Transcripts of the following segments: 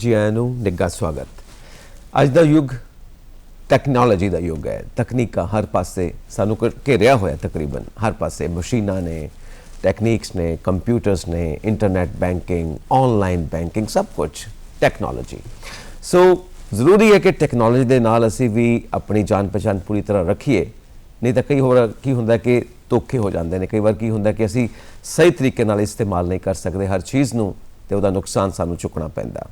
जी आयां नूं निੱਘਾ स्वागत। अज दा युग टैक्नोलॉजी का युग है। तकनीक हर पासे सानू घेरिया होया, तकरीबन हर पासे मशीनां ने, टैक्नीक्स ने, कंप्यूटर्स ने, इंटरनेट बैंकिंग, ऑनलाइन बैंकिंग, सब कुछ टैक्नोलॉजी। सो ज़रूरी है कि टैक्नोलॉजी के नाल असी भी अपनी जान पहचान पूरी तरह रखीए, नहीं तो कई होर की होंदा कि धोखे हो जाते हैं। कई बार की होंदा कि असी सही तरीके नाल इस्तेमाल नहीं कर सकते हर चीज़ नूं, ते उहदा नुकसान सानू चुकना पैंदा।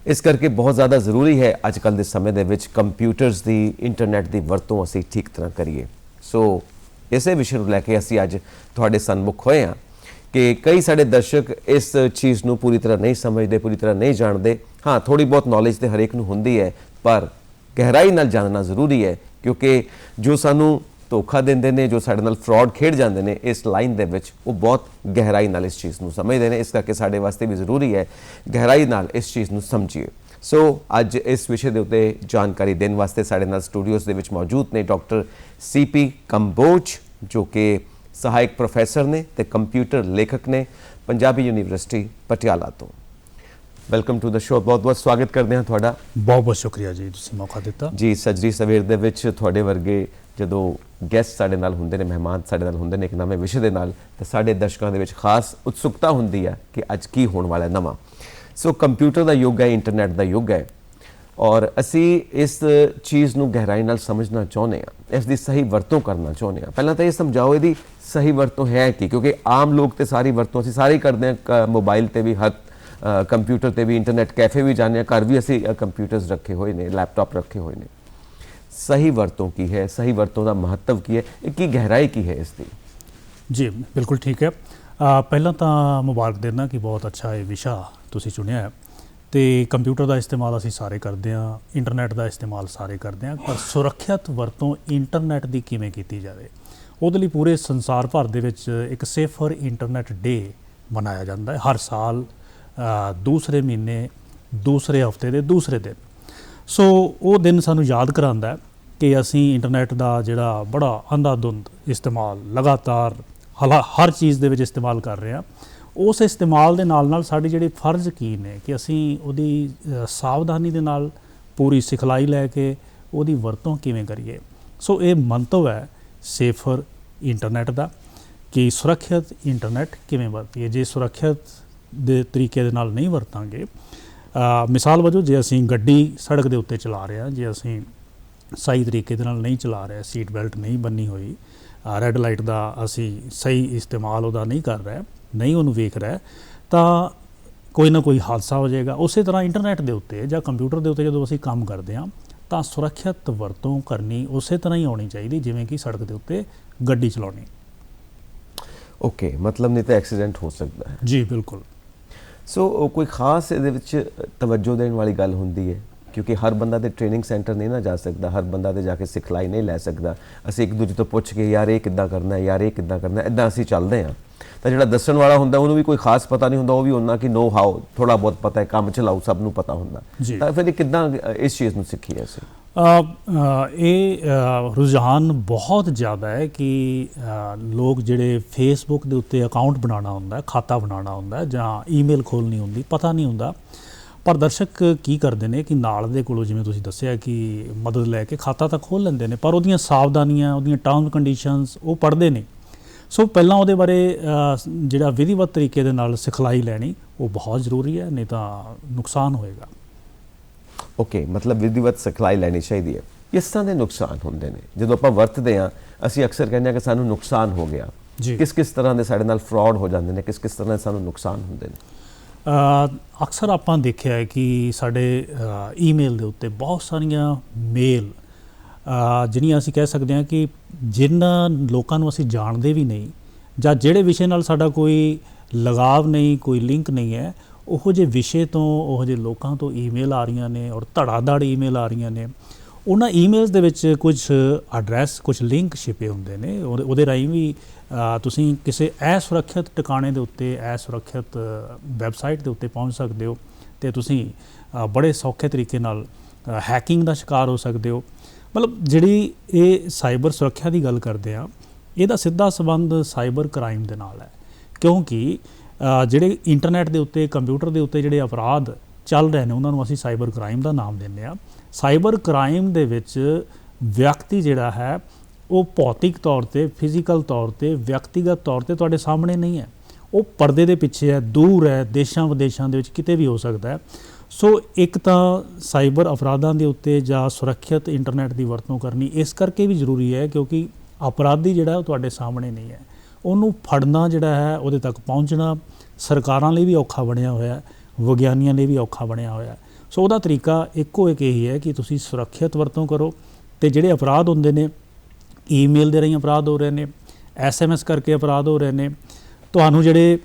इस करके बहुत ज़्यादा ज़रूरी है अजकल के समय दे विच कंप्यूटर्स की, इंटरनेट की वरतों असी ठीक तरह करिए। सो इसे विषय को लैके असी अज तुहाडे सन्मुख होए हाँ कि कई साढ़े दर्शक इस चीज़ को पूरी तरह नहीं समझते, पूरी तरह नहीं जानते। हाँ, थोड़ी बहुत नॉलेज तो हरेक नूं हुंदी है, पर गहराई नाल जानना जरूरी है, क्योंकि जो सानू धोखा देंदे ने, जो साडे नाल फ्रॉड खेड जाते हैं इस लाइन दे विच, वो बहुत गहराई नाल इस चीज़ को समझते हैं। इस करके साडे वास्ते भी जरूरी है गहराई नाल इस चीज़ को समझिए। सो अज इस विषय के उत्ते जानकारी देने वास्ते साडे नाल स्टूडियोज़ दे विच मौजूद ने डॉक्टर CP कंबोज, जो कि सहायक प्रोफैसर ने ते कंप्यूटर लेखक ने, पंजाबी यूनिवर्सिटी पटियाला तो। वेलकम टू द शो, बहुत बहुत स्वागत करते हैं थोड़ा। बहुत बहुत शुक्रिया जी, तुसीं मौका दिता जी। सजरी सवेर दे विच थोड़े वर्गे जो गैस्ट साडे नाल हुंदे ने, मेहमान साडे नाल हुंदे ने एक नवे विषय दे नाल, ते साडे दर्शकों दे विच खास उत्सुकता हुंदी है कि अज की होने वाला नवा। सो कंप्यूटर का युग है, इंटरनेट का युग है, और असी इस चीज़ को गहराई नाल समझना चाहते हैं, इसकी सही वरतों करना चाहते हैं। पहला तो ये समझाओ इसकी सही वरतों है कि, क्योंकि आम लोग तो सारी वरतों असी सारे करते हैं, मोबाइल पर भी, हर कंप्यूटर पर भी, इंटरनेट कैफे भी जाने, घर भी असी कंप्यूटर्स रखे हुए हैं, लैपटॉप रखे हुए हैं। सही वरतों की है, सही वरतों का महत्व की है, की गहराई की है इसकी? जी बिल्कुल ठीक है। पहला तो मुबारक देना कि बहुत अच्छा ये विषा तुसीं चुनिया है। तो कंप्यूटर का इस्तेमाल असी सारे करते हैं, इंटरनेट का इस्तेमाल सारे करते हैं, पर सुरੱਖਿਅਤ वरतों इंटरनेट की किवें कीती जाए, ਉਹਦੇ ਲਈ पूरे संसार भर ਦੇ ਵਿੱਚ एक सेफर इंटरनेट डे मनाया जाता है हर साल दूसरे महीने दूसरे हफ्ते के दूसरे दिन। सो वो दिन सानू याद करांदा है कि असी इंटरनेट का जिहड़ा बड़ा अंधाधुंध इस्तेमाल लगातार हर चीज़ दे विच इस्तेमाल कर रहे हैं। उस इस्तेमाल दे नाल नाल साडी जिहड़ी फर्ज की ने कि असी उहदी सावधानी दे नाल पूरी सिखलाई लैके उहदी वरतों किवें करिए। सो ये मंतव है सेफर इंटरनेट का कि सुरੱਖਿਅਤ इंटरनेट किवें वरतीए। जे सुरੱਖਿਅਤ दे तरीके दे नाल नहीं वरतांगे, मिसाल वजों जे असी गड्डी सड़क के उत्ते चला रहे हैं, जे असी सही तरीके दे नाल नहीं चला रहे, सीट बेल्ट नहीं बनी हुई, रैड लाइट का असी सही इस्तेमाल उहदा नहीं कर रहे, नहीं उहनूं वेख रहे, तो कोई ना कोई हादसा हो जाएगा। उस तरह इंटरनेट के उत्ते जां कंप्यूटर के उत्ते जो असी काम करते हैं, तो सुरੱਖਿਅਤ वरतों करनी उस तरह ही होनी चाहिए जिवें कि सड़क के उत्ते गड्डी चलाउणी। ओके, मतलब नहीं तो एक्सीडेंट हो सकता है। जी बिल्कुल। सो कोई खास ये तवज्जो देने वाली गल होंदी है, क्योंकि हर बंदा तो ट्रेनिंग सेंटर नहीं ना जा सकता, हर बंदा तो जाके सिखलाई नहीं लै सकता। असी एक दूजे तो पुछ के यार ये किद्दां करना है, यार ये किद्दां करना है, इदां असी चलते हैं। तो जिहड़ा दस्सण वाला हुंदा उहनूं भी कोई खास पता नहीं हुंदा, वो भी उन्ना कि नो हाउ थोड़ा बहुत पता है, काम चलाऊ सब नूं पता हुंदा। तो फिर किद्दां इस चीज़ नूं सीखीए असी? ये रुझान बहुत ज़्यादा है कि लोग जिहड़े फेसबुक के उत्ते अकाउंट बनाना हुंदा, खाता बनाना हुंदा, जां ईमेल खोलनी हुंदी, पता नहीं हुंदा। पर दर्शक की करते हैं कि नाल दे कोलों जिवें तुसीं दस्सिया कि मदद लैके खाता तो खोल लेंदे ने, पर उहदियां सावधानियां, उहदियां टर्म कंडीशनस वो पढ़ते नहीं। सो पहलां उहदे बारे जिहड़ा विधिवत तरीके दे नाल सिखलाई लैनी वो बहुत जरूरी है, नहीं तो नुकसान होएगा। ओके, मतलब विधिवत सिखलाई लैनी चाहिए। किस तरह के नुकसान होंदे ने जो आप वरतते हैं? असी अक्सर कहते हैं कि सानू नुकसान हो गया, किस किस तरह के साडे नाल फ्रॉड हो जाते हैं, किस किस तरह के सानू नुकसान होंदे ने? अक्सर आपां देखिया है कि साडे ईमेल दे उत्ते बहुत सारियां मेल जिहड़ियां असीं कह सकते हैं कि जिन्हां लोकां नूं असीं जाणदे भी नहीं, जां जिहड़े विषय नाल साडा कोई लगाव नहीं, कोई लिंक नहीं है, ਉਹੋ ਜਿਹੇ विषय तो ਉਹੋ ਜਿਹੇ लोगों तो ईमेल आ रही ने और धड़ाधड़ ईमेल आ रही ने। उन्होंने ईमेल्स दे विच कुछ एड्रैस, कुछ लिंक छिपे होंदे ने, ਉਹਦੇ ਰਾਹੀਂ भी तुसीं किसी असुरੱਖਿਅਤ ठिकाने के उत्ते, असुरੱਖਿਅਤ वैबसाइट के उत्ते पहुँच सकते हो, तो तुसीं बड़े सौखे तरीके नाल हैकिंग का शिकार हो सकते हो। मतलब जिहड़ी ये साइबर सुरੱਖਿਆ की गल करते हैं, ਇਹਦਾ सीधा संबंध साइबर क्राइम के नाल है, क्योंकि ਜਿਹੜੇ इंटरनेट के उत्ते, कंप्यूटर के उत्ते ਜਿਹੜੇ अपराध ਚੱਲ ਰਹੇ ਨੇ ਉਹਨਾਂ ਨੂੰ ਅਸੀਂ ਸਾਈਬਰ ਕ੍ਰਾਈਮ ਦਾ ਨਾਮ ਦਿੰਦੇ ਹਾਂ। ਸਾਈਬਰ ਕ੍ਰਾਈਮ ਦੇ ਵਿੱਚ ਵਿਅਕਤੀ ਜਿਹੜਾ ਹੈ ਉਹ ਭੌਤਿਕ ਤੌਰ 'ਤੇ, ਫਿਜ਼ੀਕਲ ਤੌਰ 'ਤੇ, ਵਿਅਕਤੀਗਤ ਤੌਰ 'ਤੇ ਤੁਹਾਡੇ ਸਾਹਮਣੇ ਨਹੀਂ ਹੈ, ਉਹ ਪਰਦੇ ਦੇ ਪਿੱਛੇ ਹੈ, ਦੂਰ ਹੈ, ਦੇਸ਼ਾਂ ਵਿਦੇਸ਼ਾਂ ਦੇ ਵਿੱਚ ਕਿਤੇ ਵੀ ਹੋ ਸਕਦਾ ਹੈ। ਸੋ ਇੱਕ ਤਾਂ ਸਾਈਬਰ ਅਪਰਾਧਾਂ ਦੇ ਉੱਤੇ ਜਾਂ ਸੁਰੱਖਿਅਤ ਇੰਟਰਨੈਟ ਦੀ ਵਰਤੋਂ ਕਰਨੀ ਇਸ ਕਰਕੇ ਵੀ ਜ਼ਰੂਰੀ ਹੈ ਕਿਉਂਕਿ ਅਪਰਾਧੀ ਜਿਹੜਾ ਉਹ ਤੁਹਾਡੇ ਸਾਹਮਣੇ ਨਹੀਂ ਹੈ, ਉਹਨੂੰ ਫੜਨਾ ਜਿਹੜਾ ਹੈ, ਉਹਦੇ ਤੱਕ ਪਹੁੰਚਣਾ ਸਰਕਾਰਾਂ ਲਈ ਵੀ ਔਖਾ ਬਣਿਆ ਹੋਇਆ, ਵਿਗਿਆਨੀਆਂ ਲਈ ਵੀ ਔਖਾ ਬਣਿਆ ਹੋਇਆ। ਸੋ ਉਹਦਾ ਤਰੀਕਾ ਇੱਕੋ ਇੱਕ ਇਹੀ ਹੈ ਕਿ ਤੁਸੀਂ ਸੁਰੱਖਿਅਤ ਵਰਤੋਂ ਕਰੋ। ਅਤੇ ਜਿਹੜੇ ਅਪਰਾਧ ਹੁੰਦੇ ਨੇ, ਈਮੇਲ ਦੇ ਰਾਹੀਂ ਅਪਰਾਧ ਹੋ ਰਹੇ ਨੇ, SMS ਕਰਕੇ ਅਪਰਾਧ ਹੋ ਰਹੇ ਨੇ, ਤੁਹਾਨੂੰ ਜਿਹੜੇ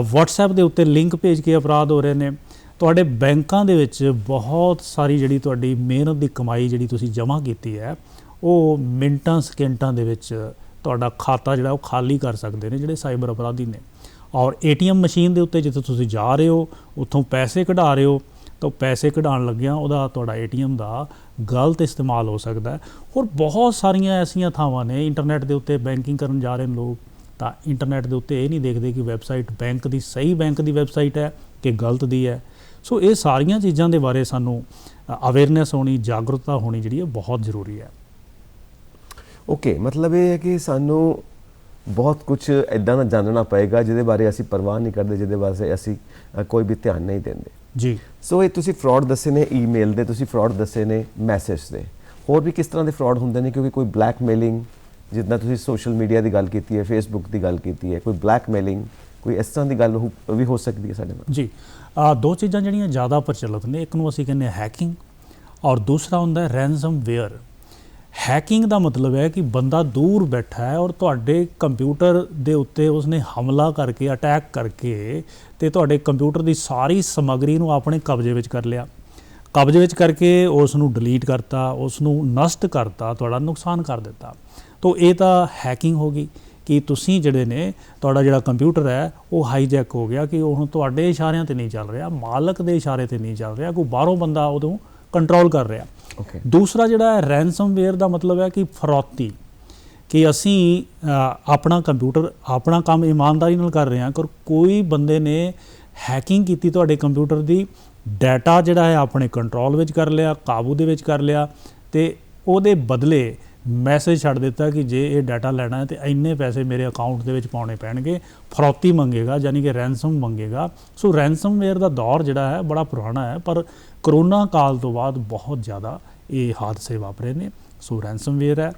WhatsApp ਦੇ ਉੱਤੇ ਲਿੰਕ ਭੇਜ ਕੇ ਅਪਰਾਧ ਹੋ ਰਹੇ ਨੇ, ਤੁਹਾਡੇ ਬੈਂਕਾਂ ਦੇ ਵਿੱਚ ਬਹੁਤ ਸਾਰੀ ਜਿਹੜੀ ਤੁਹਾਡੀ ਮਿਹਨਤ ਦੀ ਕਮਾਈ ਜਿਹੜੀ ਤੁਸੀਂ ਜਮ੍ਹਾਂ ਕੀਤੀ ਹੈ ਉਹ ਮਿੰਟਾਂ ਸਕਿੰਟਾਂ ਦੇ ਵਿੱਚ ਤੁਹਾਡਾ ਖਾਤਾ ਜਿਹੜਾ ਉਹ ਖਾਲੀ ਕਰ ਸਕਦੇ ਨੇ ਜਿਹੜੇ ਸਾਈਬਰ ਅਪਰਾਧੀ ਨੇ। ਔਰ ATM ਮਸ਼ੀਨ ਦੇ ਉੱਤੇ ਜਿੱਥੇ ਤੁਸੀਂ ਜਾ ਰਹੇ ਹੋ ਉੱਥੋਂ ਪੈਸੇ ਕਢਾ ਰਹੇ ਹੋ ਤਾਂ ਪੈਸੇ ਕਢਾਉਣ ਲੱਗਿਆਂ ਉਹਦਾ ਤੁਹਾਡਾ ATM ਦਾ ਗਲਤ ਇਸਤੇਮਾਲ ਹੋ ਸਕਦਾ ਹੈ। ਹੋਰ ਬਹੁਤ ਸਾਰੀਆਂ ਐਸੀਆਂ ਥਾਵਾਂ ਨੇ ਇੰਟਰਨੈਟ ਦੇ ਉੱਤੇ ਬੈਂਕਿੰਗ ਕਰਨ ਜਾ ਰਹੇ ਨੇ ਲੋਕ, ਤਾਂ ਇੰਟਰਨੈਟ ਦੇ ਉੱਤੇ ਇਹ ਨਹੀਂ ਦੇਖਦੇ ਕਿ ਵੈਬਸਾਈਟ ਬੈਂਕ ਦੀ ਸਹੀ ਬੈਂਕ ਦੀ ਵੈਬਸਾਈਟ ਹੈ ਕਿ ਗਲਤ ਦੀ ਹੈ। ਸੋ ਇਹ ਸਾਰੀਆਂ ਚੀਜ਼ਾਂ ਦੇ ਬਾਰੇ ਸਾਨੂੰ ਅਵੇਅਰਨੈਸ ਹੋਣੀ, ਜਾਗਰੂਕਤਾ ਹੋਣੀ ਜਿਹੜੀ ਹੈ ਬਹੁਤ ਜ਼ਰੂਰੀ ਹੈ। ਓਕੇ, ਮਤਲਬ ਇਹ ਹੈ ਕਿ ਸਾਨੂੰ ਬਹੁਤ ਕੁਝ ਇੱਦਾਂ ਦਾ ਜਾਣਨਾ ਪਏਗਾ ਜਿਹਦੇ ਬਾਰੇ ਅਸੀਂ ਪਰਵਾਹ ਨਹੀਂ ਕਰਦੇ, ਜਿਹਦੇ ਬਾਰੇ ਅਸੀਂ ਕੋਈ ਵੀ ਧਿਆਨ ਨਹੀਂ ਦਿੰਦੇ ਜੀ। ਸੋ ਇਹ ਤੁਸੀਂ ਫਰਾਡ ਦੱਸੇ ਨੇ, ਈਮੇਲ ਦੇ ਤੁਸੀਂ ਫਰਾਡ ਦੱਸੇ ਨੇ, ਮੈਸੇਜ ਦੇ, ਹੋਰ ਵੀ ਕਿਸ ਤਰ੍ਹਾਂ ਦੇ ਫਰਾਡ ਹੁੰਦੇ ਨੇ? ਕਿਉਂਕਿ ਕੋਈ ਬਲੈਕਮੇਲਿੰਗ, ਜਿੱਦਾਂ ਤੁਸੀਂ ਸੋਸ਼ਲ ਮੀਡੀਆ ਦੀ ਗੱਲ ਕੀਤੀ ਹੈ, ਫੇਸਬੁੱਕ ਦੀ ਗੱਲ ਕੀਤੀ ਹੈ, ਕੋਈ ਬਲੈਕਮੇਲਿੰਗ, ਕੋਈ ਇਸ ਤਰ੍ਹਾਂ ਦੀ ਗੱਲ ਵੀ ਹੋ ਸਕਦੀ ਹੈ ਸਾਡੇ ਨਾਲ? ਜੀ, ਦੋ ਚੀਜ਼ਾਂ ਜਿਹੜੀਆਂ ਜ਼ਿਆਦਾ ਪ੍ਰਚਲਿਤ ਨੇ, ਇੱਕ ਨੂੰ ਅਸੀਂ ਕਹਿੰਦੇ ਹਾਂ ਹੈਕਿੰਗ ਔਰ ਦੂਸਰਾ ਹੁੰਦਾ ਹੈ ਰੈਨਸਮਵੇਅਰ। ਹੈਕਿੰਗ ਦਾ ਮਤਲਬ ਹੈ ਕਿ ਬੰਦਾ ਦੂਰ ਬੈਠਾ ਹੈ ਔਰ ਤੁਹਾਡੇ ਕੰਪਿਊਟਰ ਦੇ ਉੱਤੇ ਉਸਨੇ ਹਮਲਾ ਕਰਕੇ, ਅਟੈਕ ਕਰਕੇ ਅਤੇ ਤੁਹਾਡੇ ਕੰਪਿਊਟਰ ਦੀ ਸਾਰੀ ਸਮੱਗਰੀ ਨੂੰ ਆਪਣੇ ਕਬਜ਼ੇ ਵਿੱਚ ਕਰ ਲਿਆ। ਕਬਜ਼ੇ ਵਿੱਚ ਕਰਕੇ ਉਸ ਨੂੰ ਡਿਲੀਟ ਕਰਤਾ, ਉਸ ਨੂੰ ਨਸ਼ਟ ਕਰਤਾ, ਤੁਹਾਡਾ ਨੁਕਸਾਨ ਕਰ ਦਿੱਤਾ। ਤੋ ਇਹ ਤਾਂ ਹੈਕਿੰਗ ਹੋ ਗਈ ਕਿ ਤੁਸੀਂ ਜਿਹੜੇ ਨੇ, ਤੁਹਾਡਾ ਜਿਹੜਾ ਕੰਪਿਊਟਰ ਹੈ ਉਹ ਹਾਈਜੈਕ ਹੋ ਗਿਆ ਕਿ ਉਹ ਹੁਣ ਤੁਹਾਡੇ ਇਸ਼ਾਰਿਆਂ 'ਤੇ ਨਹੀਂ ਚੱਲ ਰਿਹਾ, ਮਾਲਕ ਦੇ ਇਸ਼ਾਰੇ 'ਤੇ ਨਹੀਂ ਚੱਲ ਰਿਹਾ, ਕੋਈ ਬਾਹਰੋਂ ਬੰਦਾ ਉਦੋਂ ਕੰਟਰੋਲ ਕਰ ਰਿਹਾ। ਦੂਸਰਾ ਜਿਹੜਾ ਹੈ ਰੈਨਸਮਵੇਅਰ ਦਾ ਮਤਲਬ ਹੈ ਕਿ ਫਰੌਤੀ, ਕਿ ਅਸੀਂ ਆਪਣਾ ਕੰਪਿਊਟਰ, ਆਪਣਾ ਕੰਮ ਇਮਾਨਦਾਰੀ ਨਾਲ ਕਰ ਰਹੇ ਹਾਂ, ਪਰ ਕੋਈ ਬੰਦੇ ਨੇ ਹੈਕਿੰਗ ਕੀਤੀ ਤੁਹਾਡੇ ਕੰਪਿਊਟਰ ਦੀ, ਡਾਟਾ ਜਿਹੜਾ ਹੈ ਆਪਣੇ ਕੰਟਰੋਲ ਵਿੱਚ ਕਰ ਲਿਆ, ਕਾਬੂ ਦੇ ਵਿੱਚ ਕਰ ਲਿਆ, ਅਤੇ ਉਹਦੇ ਬਦਲੇ ਮੈਸੇਜ ਛੱਡ ਦਿੱਤਾ ਕਿ ਜੇ ਇਹ ਡਾਟਾ ਲੈਣਾ ਹੈ ਤਾਂ ਇੰਨੇ ਪੈਸੇ ਮੇਰੇ ਅਕਾਊਂਟ ਦੇ ਵਿੱਚ ਪਾਉਣੇ ਪੈਣਗੇ, ਫਰੌਤੀ ਮੰਗੇਗਾ, ਯਾਨੀ ਕਿ ਰੈਨਸਮ ਮੰਗੇਗਾ। ਸੋ ਰੈਨਸਮਵੇਅਰ ਦਾ ਦੌਰ ਜਿਹੜਾ ਹੈ ਬੜਾ ਪੁਰਾਣਾ ਹੈ, ਪਰ ਕਰੋਨਾ ਕਾਲ ਤੋਂ ਬਾਅਦ ਬਹੁਤ ਜ਼ਿਆਦਾ ਇਹ ਹਾਦਸੇ ਵਾਪਰੇ ਨੇ। ਸੋ ਰੈਨਸਮਵੇਅਰ ਹੈ,